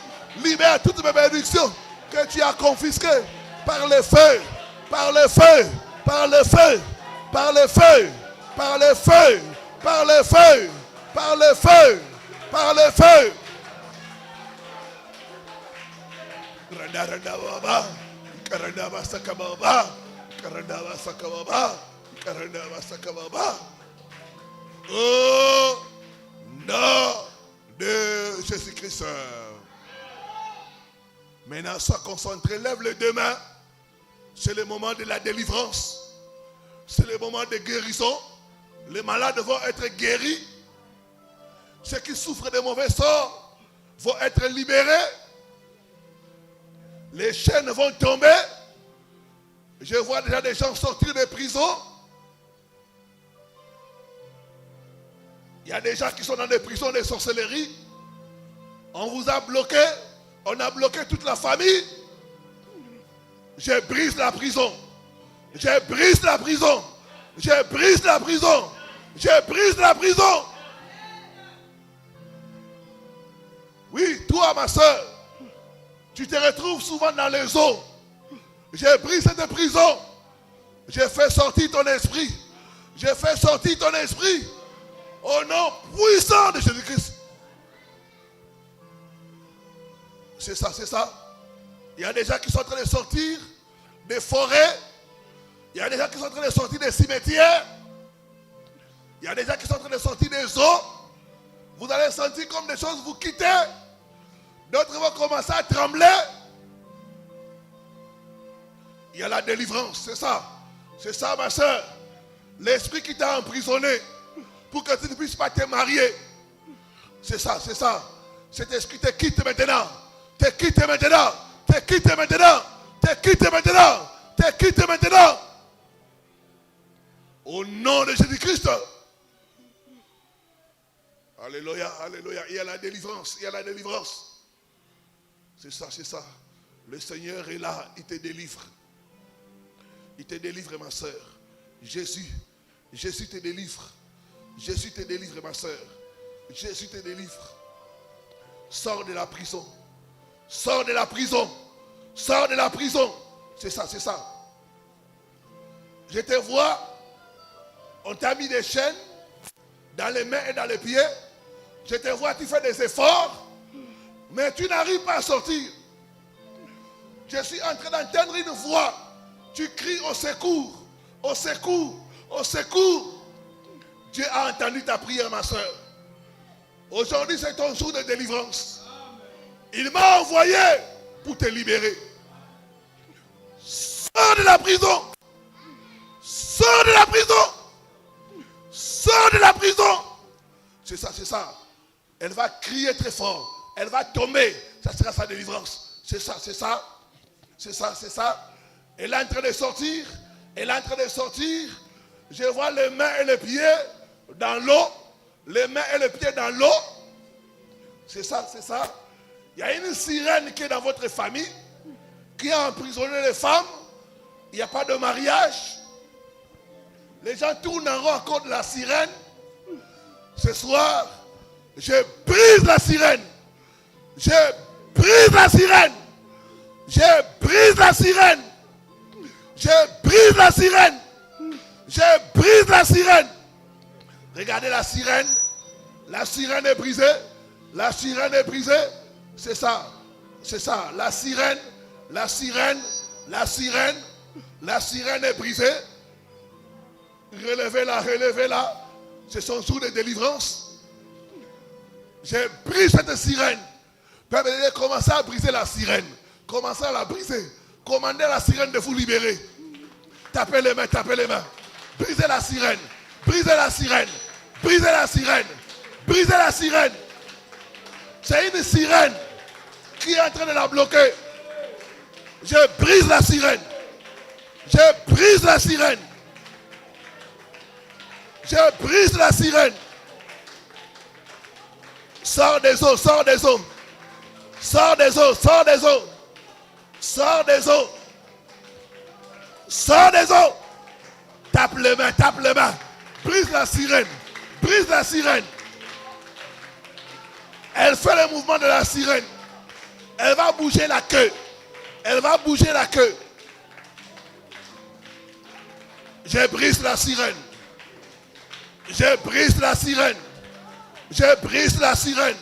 Libère toutes mes bénédictions que tu as confisquées. Par le feu, par le feu, par le feu, par le feu, par le feu, par le feu, par le feu, par le feu. Au nom de Jésus-Christ. Maintenant, sois concentré, lève les deux mains. C'est le moment de la délivrance. C'est le moment de guérison. Les malades vont être guéris. Ceux qui souffrent de mauvais sorts vont être libérés. Les chaînes vont tomber. Je vois déjà des gens sortir de prison. Il y a des gens qui sont dans des prisons de sorcellerie. On vous a bloqué. On a bloqué toute la famille. Je brise la prison. Je brise la prison. Je brise la prison. Je brise la prison. Oui, toi, ma soeur, tu te retrouves souvent dans les eaux. Je brise cette prison. Je fais sortir ton esprit. Je fais sortir ton esprit. Au nom puissant de Jésus-Christ. C'est ça, c'est ça. Il y a des gens qui sont en train de sortir des forêts. Il y a des gens qui sont en train de sortir des cimetières. Il y a des gens qui sont en train de sortir des eaux. Vous allez sentir comme des choses vous quitter. D'autres vont commencer à trembler. Il y a la délivrance, c'est ça. C'est ça, ma soeur. L'esprit qui t'a emprisonné pour que tu ne puisses pas te marier. C'est ça, c'est ça. Cet esprit te quitte maintenant. Te quitte maintenant. Te quitte maintenant. Te quitte maintenant. Te quitte maintenant. Au nom de Jésus-Christ. Alléluia, alléluia. Il y a la délivrance. Il y a la délivrance. C'est ça, c'est ça. Le Seigneur est là. Il te délivre. Il te délivre, ma soeur. Jésus te délivre. Jésus te délivre, ma soeur. Jésus te délivre. Sors de la prison. Sors de la prison. Sors de la prison. C'est ça, c'est ça. Je te vois. On t'a mis des chaînes dans les mains et dans les pieds. Je te vois, tu fais des efforts. Mais tu n'arrives pas à sortir. Je suis en train d'entendre une voix. Tu cries au secours. Au secours. Au secours. Dieu a entendu ta prière, ma soeur. Aujourd'hui, c'est ton jour de délivrance. Il m'a envoyé pour te libérer. Sors de la prison. Sors de la prison. Sors de la prison. C'est ça, c'est ça. Elle va crier très fort. Elle va tomber. Ça sera sa délivrance. C'est ça, c'est ça. C'est ça, c'est ça. Elle est en train de sortir. Elle est en train de sortir. Je vois les mains et les pieds dans l'eau. Les mains et les pieds dans l'eau. C'est ça, c'est ça. Il y a une sirène qui est dans votre famille, qui a emprisonné les femmes. Il n'y a pas de mariage. Les gens tournent en rond à cause de la sirène. Ce soir, je brise la sirène. Je brise la sirène. Je brise la sirène. Je brise la sirène. Je brise la sirène. Regardez la sirène. La sirène est brisée. La sirène est brisée. C'est ça. C'est ça. La sirène. La sirène. La sirène. La sirène est brisée. Relevez-la, relevez-la. C'est son jour de délivrance. J'ai brisé cette sirène. Père béni, commencez à briser la sirène. Commencez à la briser. Commandez la sirène de vous libérer. Tapez les mains, tapez les mains. Brisez la sirène. Brisez la sirène. Brisez la sirène. Brisez la sirène. C'est une sirène qui est en train de la bloquer. Je brise la sirène. Je brise la sirène. Je brise la sirène. Sors des eaux, sors des eaux. Sors des eaux, sors des eaux. Sors des eaux. Sors des eaux. Tape les mains, tape les mains. Brise la sirène. Brise la sirène. Elle fait le mouvement de la sirène. Elle va bouger la queue. Elle va bouger la queue. Je brise la sirène. Je brise la sirène. Je brise la sirène.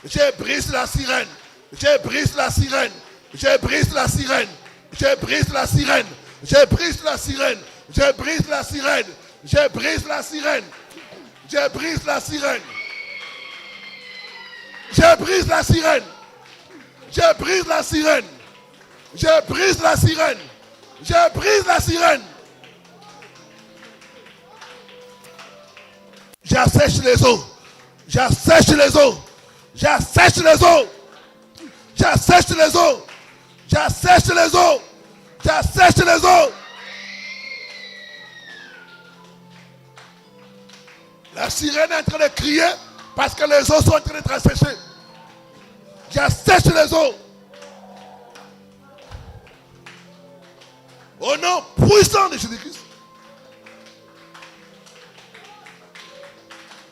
Je brise la sirène. Je brise la sirène. Je brise la sirène. Je brise la sirène. Je brise la sirène. Je brise la sirène. Je brise la sirène. Je brise la sirène. Je brise la sirène. Je brise la sirène. Je brise la sirène. Je brise la sirène. J'assèche les eaux. J'assèche les eaux. J'assèche les eaux. J'assèche les eaux. J'assèche les eaux. J'assèche les eaux. La sirène est en train de crier parce que les eaux sont en train d'être asséchées. J'assèche les eaux. Au nom puissant de Jésus-Christ.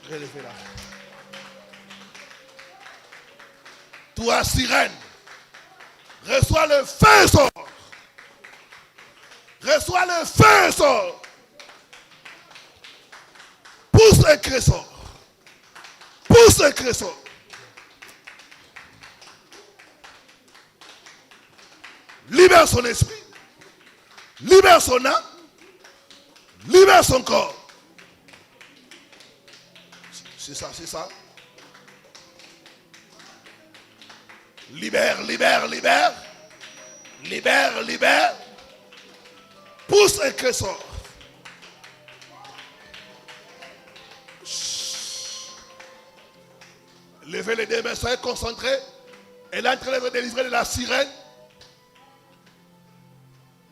Relevez-la. Toi, sirène, reçois le feu sort. Reçois le feu sort. Pousse un cri sort. Pousse un cri sort. Libère son esprit. Libère son âme. Libère son corps. C'est ça, c'est ça. Libère, libère, libère. Libère, libère. Pousse un cri sort. Levez les deux mains, soyez concentrés. Elle est en train de délivrer de la sirène.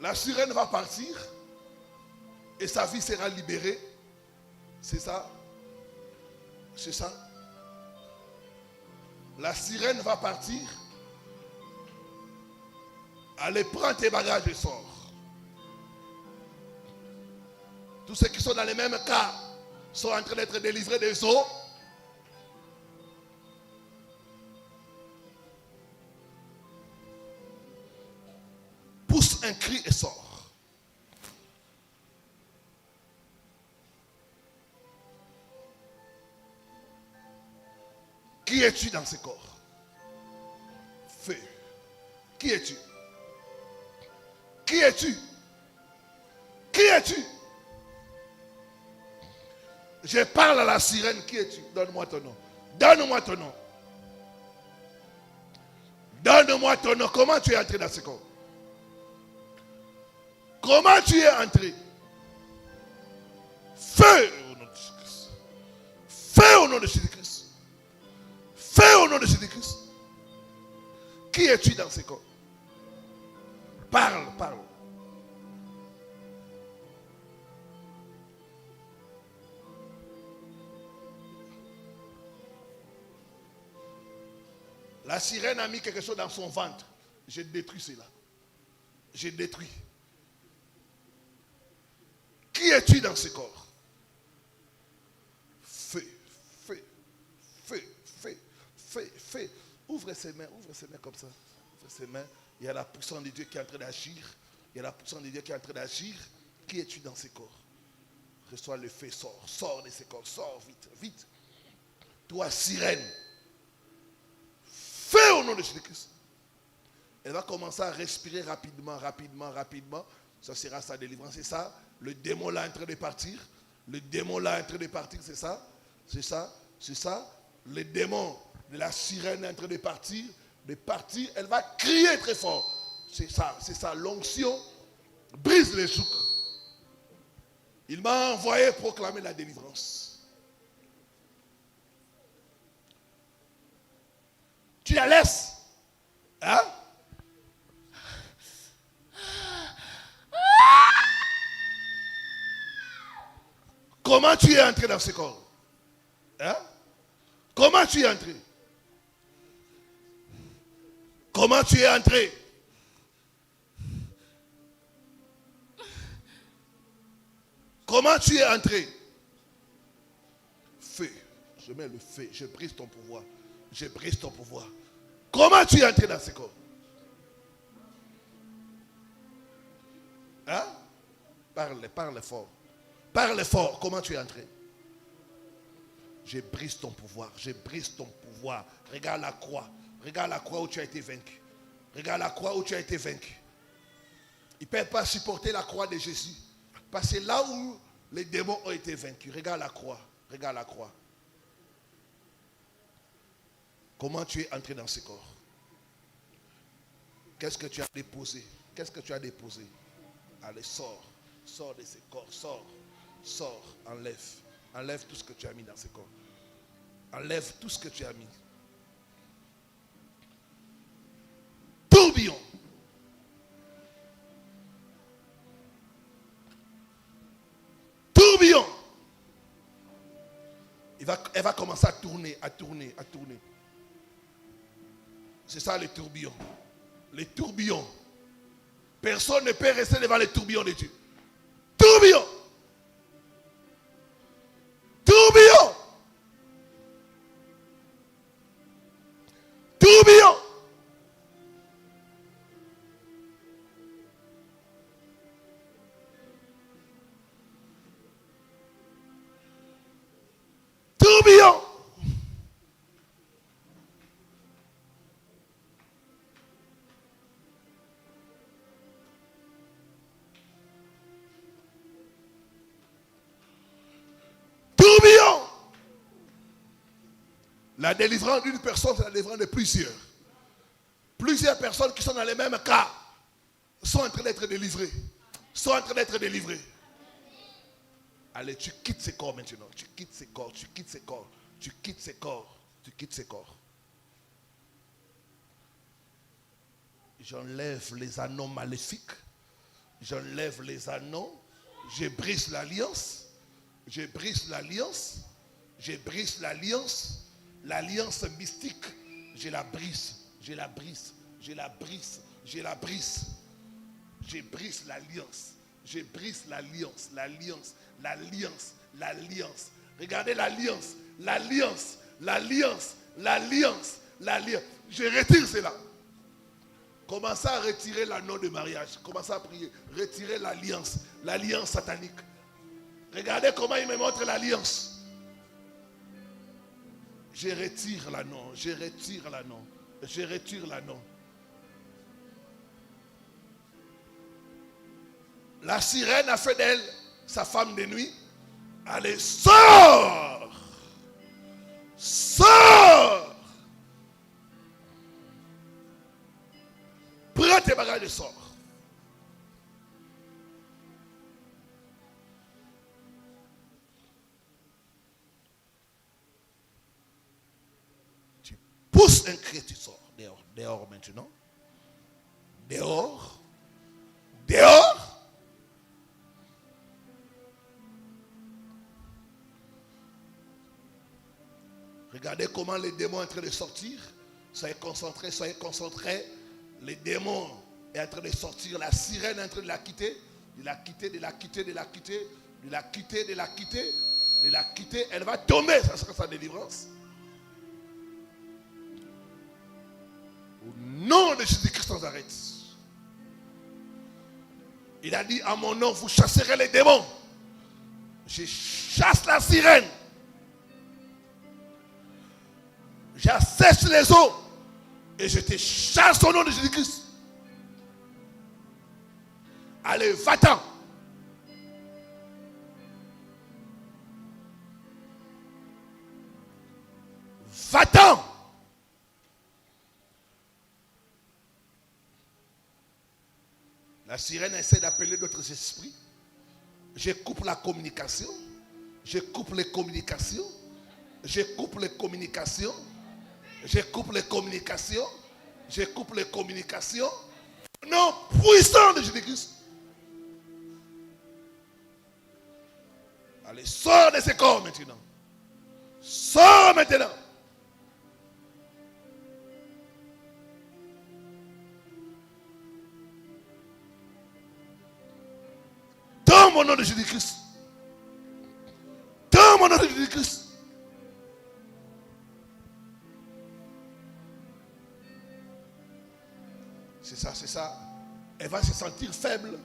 La sirène va partir et sa vie sera libérée. C'est ça. C'est ça. La sirène va partir. Allez, prends tes bagages et sors. Tous ceux qui sont dans les mêmes cas sont en train d'être délivrés des eaux. Pousse un cri et sors. Qui es-tu dans ce corps? Feu. Qui es-tu? Qui es-tu? Qui es-tu? Je parle à la sirène. Qui es-tu? Donne-moi ton nom. Donne-moi ton nom. Donne-moi ton nom. Comment tu es entré dans ce corps? Comment tu es entré? Feu au nom de Jésus-Christ. Feu au nom de Jésus-Christ. Feu au nom de Jésus-Christ. Qui es-tu dans ce corps? Parle, parle. La sirène a mis quelque chose dans son ventre. J'ai détruit cela. J'ai détruit. Qui es-tu dans ce corps? Feu, feu, feu, feu, feu, feu. Ouvre ses mains comme ça. Ouvre ses mains. Il y a la puissance de Dieu qui est en train d'agir. Il y a la puissance de Dieu qui est en train d'agir. Qui es-tu dans ce corps? Reçois le feu, sors de ce corps, sors vite, vite. Toi, sirène, fais au nom de Jésus-Christ. Elle va commencer à respirer rapidement. Ça sera sa délivrance. C'est ça. Le démon là est en train de partir. C'est ça. Le démon de la sirène est en train de partir. Elle va crier très fort. C'est ça. L'onction brise les souks. Il m'a envoyé proclamer la délivrance. Tu la laisses. Hein? Comment tu es entré dans ce corps? Hein? Comment tu es entré? Comment tu es entré? Comment tu es entré? Feu. Je mets le feu. Je brise ton pouvoir. Comment tu es entré dans ce corps? Hein? Parle fort. Parle fort. Comment tu es entré? Je brise ton pouvoir. Regarde la croix. Où tu as été vaincu. Ils ne peuvent pas supporter la croix de Jésus. Parce que là où les démons ont été vaincus. Regarde la croix. Comment tu es entré dans ce corps? Qu'est-ce que tu as déposé? Allez, sors de ce corps. Sors. Enlève tout ce que tu as mis dans ce corps. Enlève tout ce que tu as mis. Tourbillon. Elle va commencer à tourner. C'est ça le tourbillon. Les tourbillons. Personne ne peut rester devant les tourbillons de Dieu. Tourbillon. La délivrance d'une personne, c'est la délivrance de plusieurs. Plusieurs personnes qui sont dans les mêmes cas sont en train d'être délivrées. Allez, tu quittes ce corps maintenant. Tu quittes ce corps. J'enlève les anneaux maléfiques. Je brise l'alliance. L'alliance mystique, je la brise. Je brise l'alliance. Regardez l'alliance. Je retire cela. Commencez à retirer l'anneau de mariage. Commencez à prier. Retirez l'alliance satanique. Regardez comment il me montre l'alliance. Je retire l'anneau. La sirène a fait d'elle sa femme de nuit. Allez, sors! Prends tes bagages et sors. Pousse un cri, tu sors. Dehors maintenant. Dehors. Regardez comment les démons sont en train de sortir. Soyez concentrés. Les démons sont en train de sortir. La sirène est en train de la quitter. Elle va tomber. Ça sera sa délivrance. Au nom de Jésus-Christ de Nazareth. Il a dit, à mon nom, vous chasserez les démons. Je chasse la sirène. J'assèche les eaux. Et je te chasse au nom de Jésus-Christ. Allez, va-t'en. Va-t'en. La sirène essaie d'appeler d'autres esprits. Je coupe la communication. Je coupe les communications. Je coupe les communications. Je coupe les communications. Je coupe les communications. Non, puissant de Jésus-Christ. Allez, sors de ces corps maintenant. Sors maintenant. Dans mon nom de Jésus-Christ. Dans mon nom de Jésus-Christ. C'est ça, c'est ça. Elle va se sentir faible.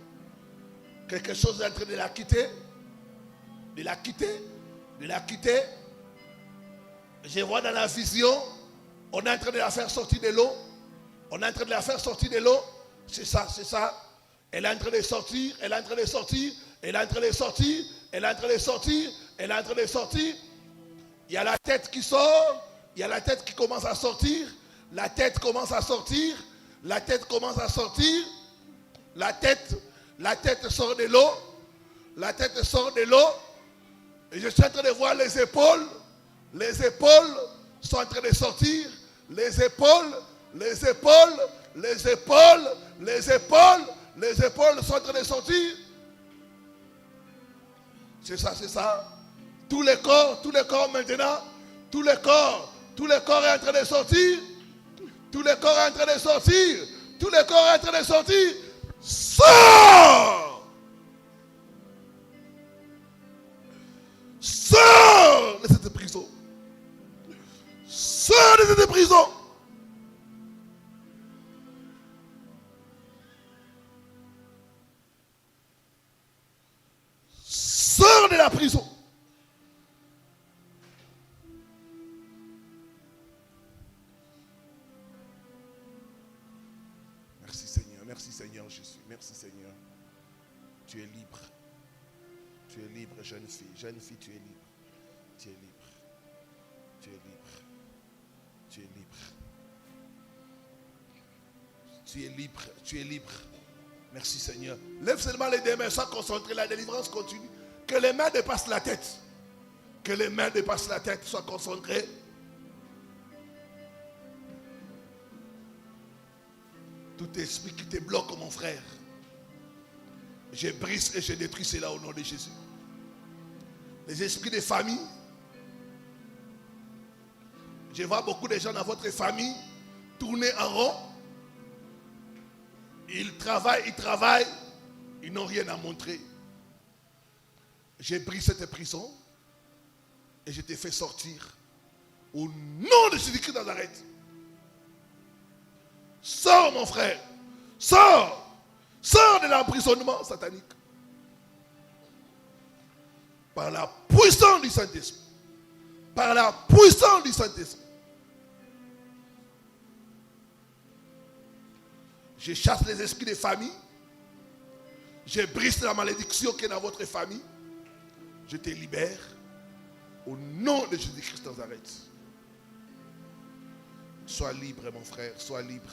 Quelque chose est en train de la quitter. De la quitter. De la quitter. Je vois dans la vision, on est en train de la faire sortir de l'eau. On est en train de la faire sortir de l'eau. C'est ça, c'est ça. Elle est en train de sortir, elle est en train de sortir, elle est en train de sortir, elle est en train de sortir, elle est en train de sortir. Il y a la tête qui sort, il y a la tête qui commence à sortir, la tête commence à sortir, la tête commence à sortir, la tête sort de l'eau, la tête sort de l'eau, et je suis en train de voir les épaules sont en train de sortir, les épaules sont en train de sortir. C'est ça, c'est ça. Tout le corps maintenant, tout le corps est en train de sortir. Tout le corps est en train de sortir. Tout le corps est en train de sortir. Sors! Sors de cette prison. Sors de cette prison. Sors de la prison. Merci Seigneur Jésus. Merci Seigneur. Tu es libre. Tu es libre, jeune fille. Jeune fille, tu es libre. Tu es libre. Tu es libre. Tu es libre. Tu es libre. Tu es libre. Merci Seigneur. Lève seulement les deux mains, sois concentré. La délivrance continue. Que les mains dépassent la tête. Que les mains dépassent la tête. Sois concentré. Tout esprit qui te bloque, mon frère, je brise et je détruis cela au nom de Jésus. Les esprits de famille. Je vois beaucoup de gens dans votre famille tourner en rond. Ils travaillent, ils n'ont rien à montrer. Je brise cette prison et je te fais sortir au nom de Jésus-Christ de Nazareth. Sors mon frère, sors, sors de l'emprisonnement satanique. Par la puissance du Saint-Esprit. Par la puissance du Saint-Esprit. Je chasse les esprits des familles. Je brise la malédiction qui est dans votre famille. Je te libère au nom de Jésus-Christ de Nazareth. Sois libre mon frère, sois libre.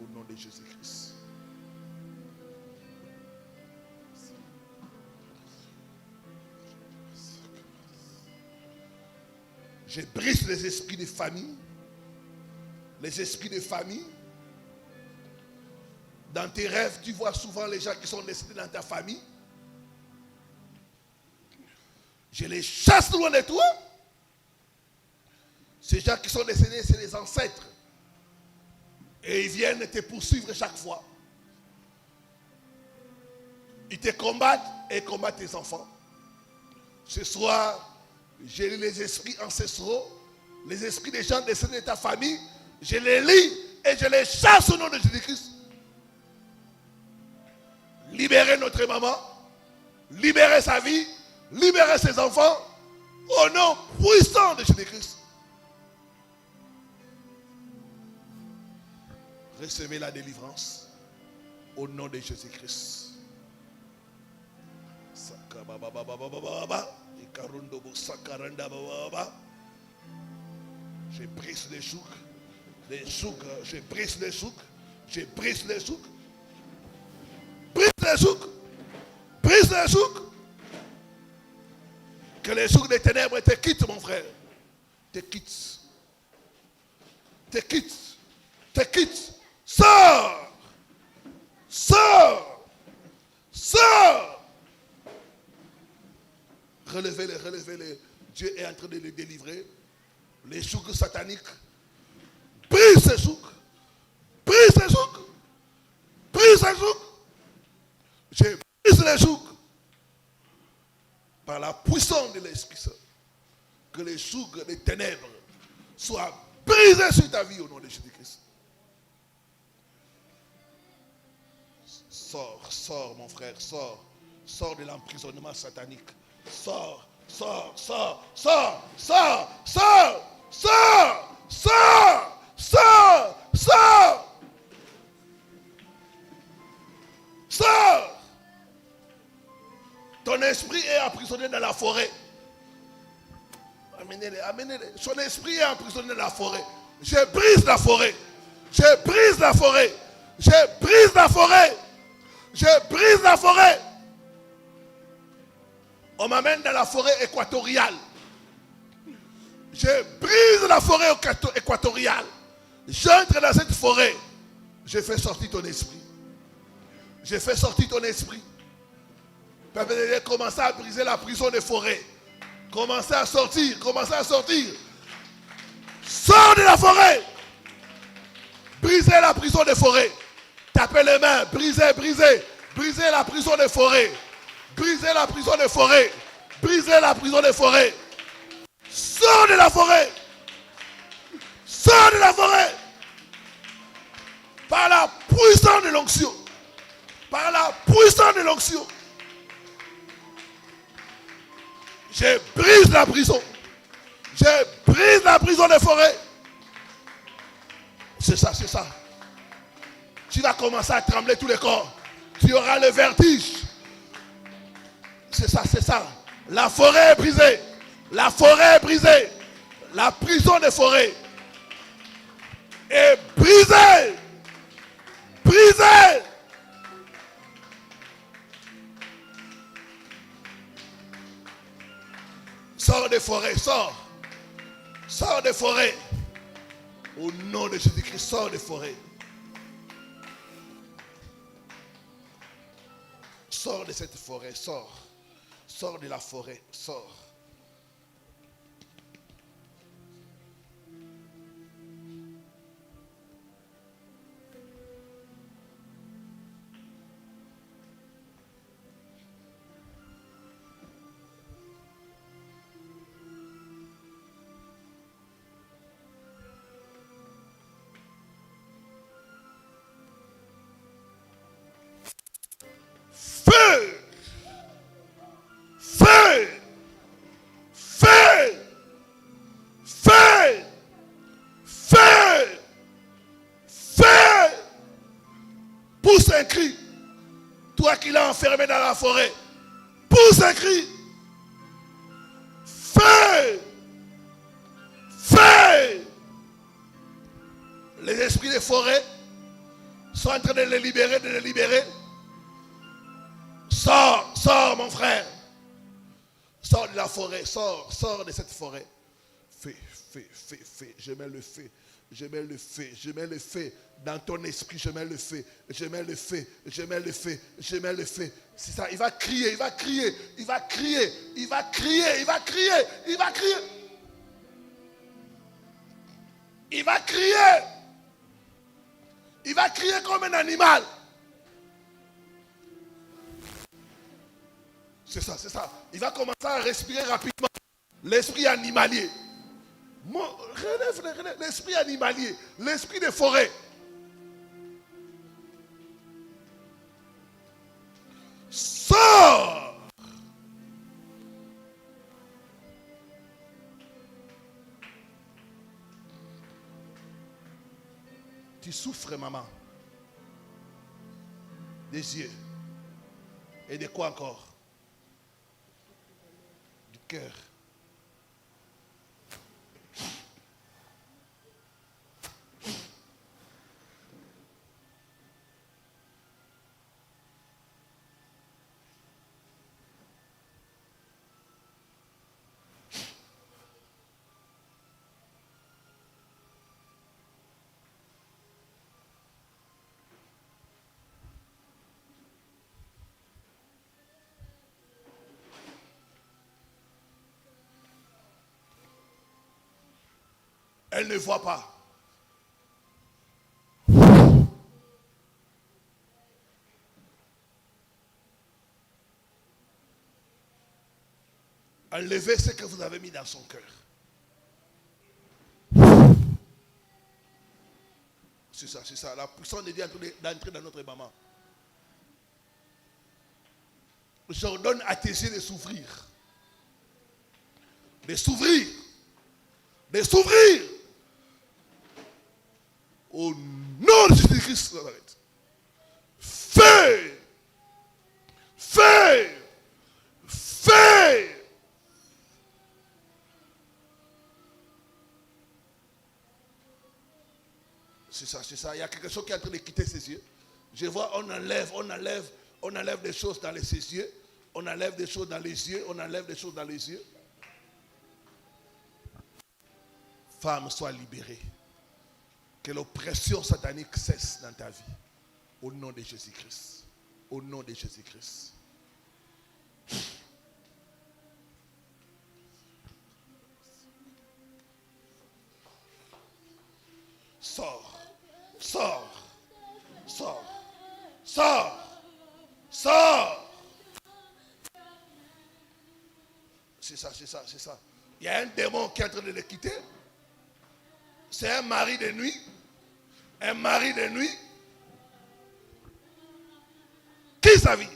Au nom de Jésus-Christ. Je brise les esprits de famille. Les esprits de famille. Dans tes rêves, tu vois souvent les gens qui sont décédés dans ta famille. Je les chasse loin de toi. Ces gens qui sont décédés, c'est les ancêtres. Et ils viennent te poursuivre chaque fois. Ils te combattent et ils combattent tes enfants. Ce soir, j'ai lu les esprits ancestraux, les esprits des gens décédés de ta famille. Je les lis et je les chasse au nom de Jésus-Christ. Libérez notre maman. libérer sa vie, libérer ses enfants, au nom puissant de Jésus-Christ. Recevez la délivrance au nom de Jésus-Christ. Je brise les souks, je brise les souks, je brise les souks, brise les souks, brise les souks. Que les souks des ténèbres te quittent, mon frère. Te quittent. Te quittent. Te quittent. Sors. Sors. Sors. Relevez-les, relevez-les. Dieu est en train de les délivrer. Les souks sataniques. Brise ces souks. Brise ces souks. Brise ces souks. Je brise les souks. Par la puissance de l'Esprit Saint. Que les souks des ténèbres soient brisés sur ta vie au nom de Jésus-Christ. Sors, sors mon frère, sors. Sors de l'emprisonnement satanique. Sors, sors, sors, sors, sors, sors, sors, sors, sors, sors, sors. Ton esprit est emprisonné dans la forêt. Amenez-les, amenez-les. Son esprit est emprisonné dans la forêt. Je brise la forêt. Je brise la forêt. Je brise la forêt. Je brise la forêt. On m'amène dans la forêt équatoriale. Je brise la forêt équatoriale. J'entre dans cette forêt. Je fais sortir ton esprit. Je fais sortir ton esprit. Commencez à briser la prison des forêts. Commencez à sortir. Commencez à sortir. Sors de la forêt. Brisez la prison des forêts. Tapez les mains. Brisez, brisez. Brisez la prison des forêts. Brisez la prison des forêts. Brisez la prison des forêts. Sors de la forêt. Sors de la forêt. Par la puissance de l'onction. Par la puissance de l'onction. Je brise la prison. Je brise la prison des forêts. C'est ça, c'est ça. Tu vas commencer à trembler tous les corps. Tu auras le vertige. C'est ça, c'est ça. La forêt est brisée. La forêt est brisée. La prison des forêts est brisée. Brisée. Sors des forêts, sors. Sors des forêts. Au nom de Jésus-Christ, sors des forêts. Sors de cette forêt, sors. Sors de la forêt, sors. Feu! Feu! Feu! Feu! Feu! Feu! Pousse un cri. Toi qui l'as enfermé dans la forêt. Pousse un cri. Feu! Feu! Les esprits des forêts sont en train de les libérer, de les libérer. Sors, sors mon frère. Sors de la forêt, sors, sors de cette forêt. Feu, feu, feu, feu. Je mets le feu. Je mets le feu, je mets le feu. Dans ton esprit, je mets le feu. Je mets le feu, je mets le feu, je mets le feu. C'est ça, il va crier, il va crier, il va crier, il va crier, il va crier, il va crier. Il va crier. Il va crier comme un animal. C'est ça, c'est ça. Il va commencer à respirer rapidement. L'esprit animalier. Relève, l'esprit animalier. L'esprit des forêts. Sors. Tu souffres, maman. Des yeux. Et de quoi encore? Du cœur. Elle ne voit pas. Enlevez ce que vous avez mis dans son cœur. C'est ça, c'est ça. La puissance de Dieu est d'entrer dans notre maman. J'ordonne à tes yeux de s'ouvrir. De s'ouvrir. De s'ouvrir. Au nom de Jésus-Christ de Nazareth. Fais. Fais. Fais. C'est ça, c'est ça. Il y a quelque chose qui est en train de quitter ses yeux. Je vois, on enlève des choses dans ses yeux. On enlève des choses dans les yeux. On enlève des choses dans les yeux. Femme, sois libérée. Que l'oppression satanique cesse dans ta vie. Au nom de Jésus-Christ. Au nom de Jésus-Christ. Sors. Sors. Sors. Sors. Sors. C'est ça, c'est ça, c'est ça. Il y a un démon qui est en train de le quitter. C'est un mari de nuit. Un mari de nuit. Qui sa vie?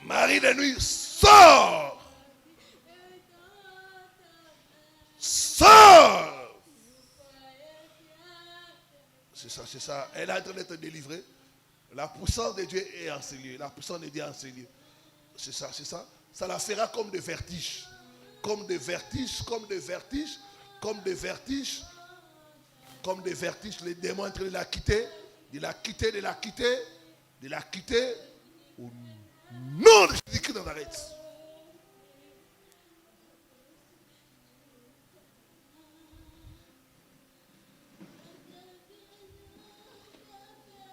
Mari de nuit, sors. Sors. C'est ça, c'est ça. Elle est en train d'être délivrée. La puissance de Dieu est en ce lieu. La puissance de Dieu est en ce lieu. C'est ça, c'est ça. Ça la fera comme des vertiges. Comme des vertiges, comme des vertiges, comme des vertiges, comme des vertiges. Les démons sont en train de la quitter, de la quitter, de la quitter, de la quitter. Au nom de Jésus-Christ de Nazareth.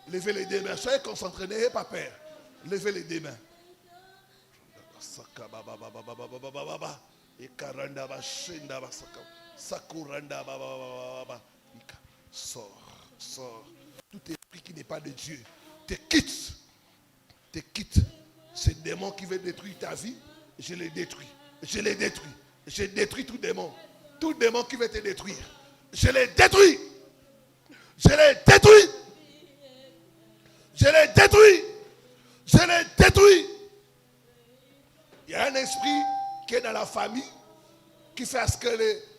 Levez les deux mains. Soyez concentrés, n'ayez pas peur. Levez les deux mains. Sors, sors. Tout esprit qui n'est pas de Dieu te quitte. Te quitte. Ce démon qui veut détruire ta vie, je les détruis. Je les détruis. Je détruis tout démon. Tout démon qui veut te détruire. Je les détruis. Je les détruis. Je les détruis. Je les détruis. Il y a un esprit qui est dans la famille qui fait à ce que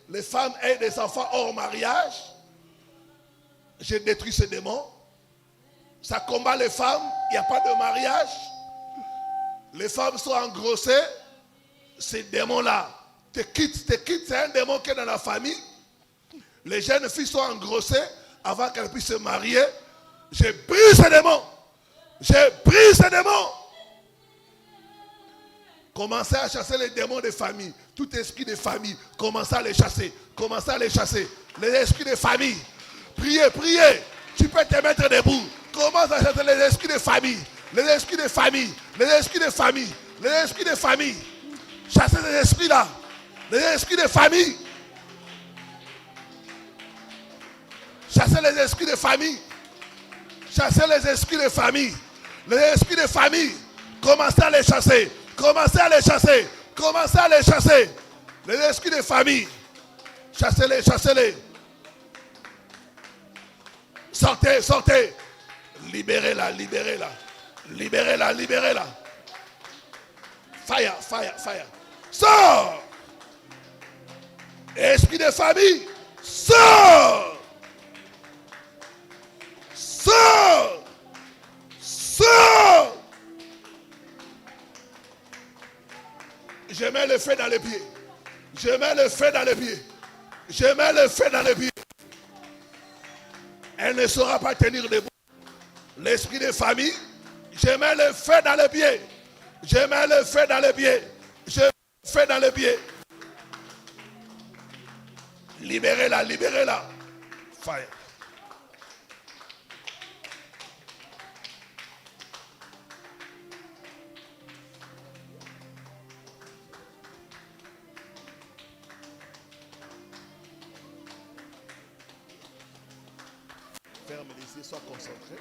les femmes aient des enfants hors mariage. Je détruis ce démon. Ça combat les femmes. Il n'y a pas de mariage. Les femmes sont engrossées. Ces démons-là te quittent, te quittent. C'est un démon qui est dans la famille. Les jeunes filles sont engrossées avant qu'elles puissent se marier. J'ai pris ce démon. J'ai pris ce démon. Commencez à chasser les démons de famille. Tout esprit de famille. Commencez à les chasser. Commencez à les chasser. Les esprits de famille. Priez, priez. Tu peux te mettre debout. Commence à chasser les esprits de famille. Les esprits de famille. Les esprits de famille. Les esprits de famille. Chassez les esprits là. Les esprits de famille. Chassez les esprits de famille. Chassez les esprits de famille. Les esprits de famille. Commencez à les chasser. Commencez à les chasser. Commencez à les chasser. Les esprits de famille. Chassez-les, chassez-les. Sortez, sortez. Libérez-la, libérez-la. Libérez-la, libérez-la. Fire, fire, fire. Sors. Esprit de famille. Sors! Sors! Sors! Je mets le feu dans les pieds. Je mets le feu dans les pieds. Je mets le feu dans les pieds. Elle ne saura pas tenir debout. L'esprit de famille, je mets le feu dans les pieds. Je mets le feu dans les pieds. Je mets le feu dans les pieds. Libérez-la, libérez-la. Fire. Ferme les yeux, sois concentré.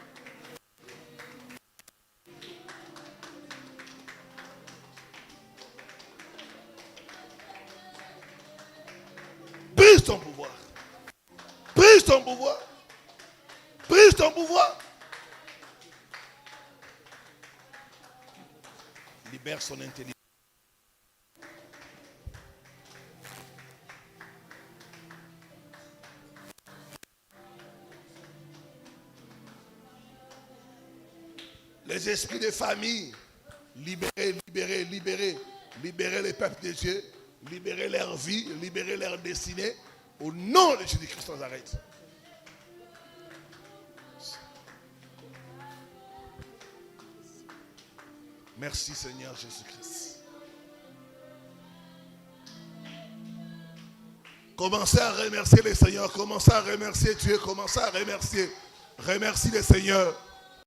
Brise ton pouvoir. Brise ton pouvoir. Brise ton pouvoir. Libère son intelligence. Les esprits de famille, libérez, libérez, libérez. Libérez les peuples de Dieu. Libérez leur vie, libérez leur destinée. Au nom de Jésus-Christ de Nazareth. Merci Seigneur Jésus-Christ. Commencez à remercier le Seigneur. Commencez à remercier Dieu. Commencez à remercier. Remercie le Seigneur.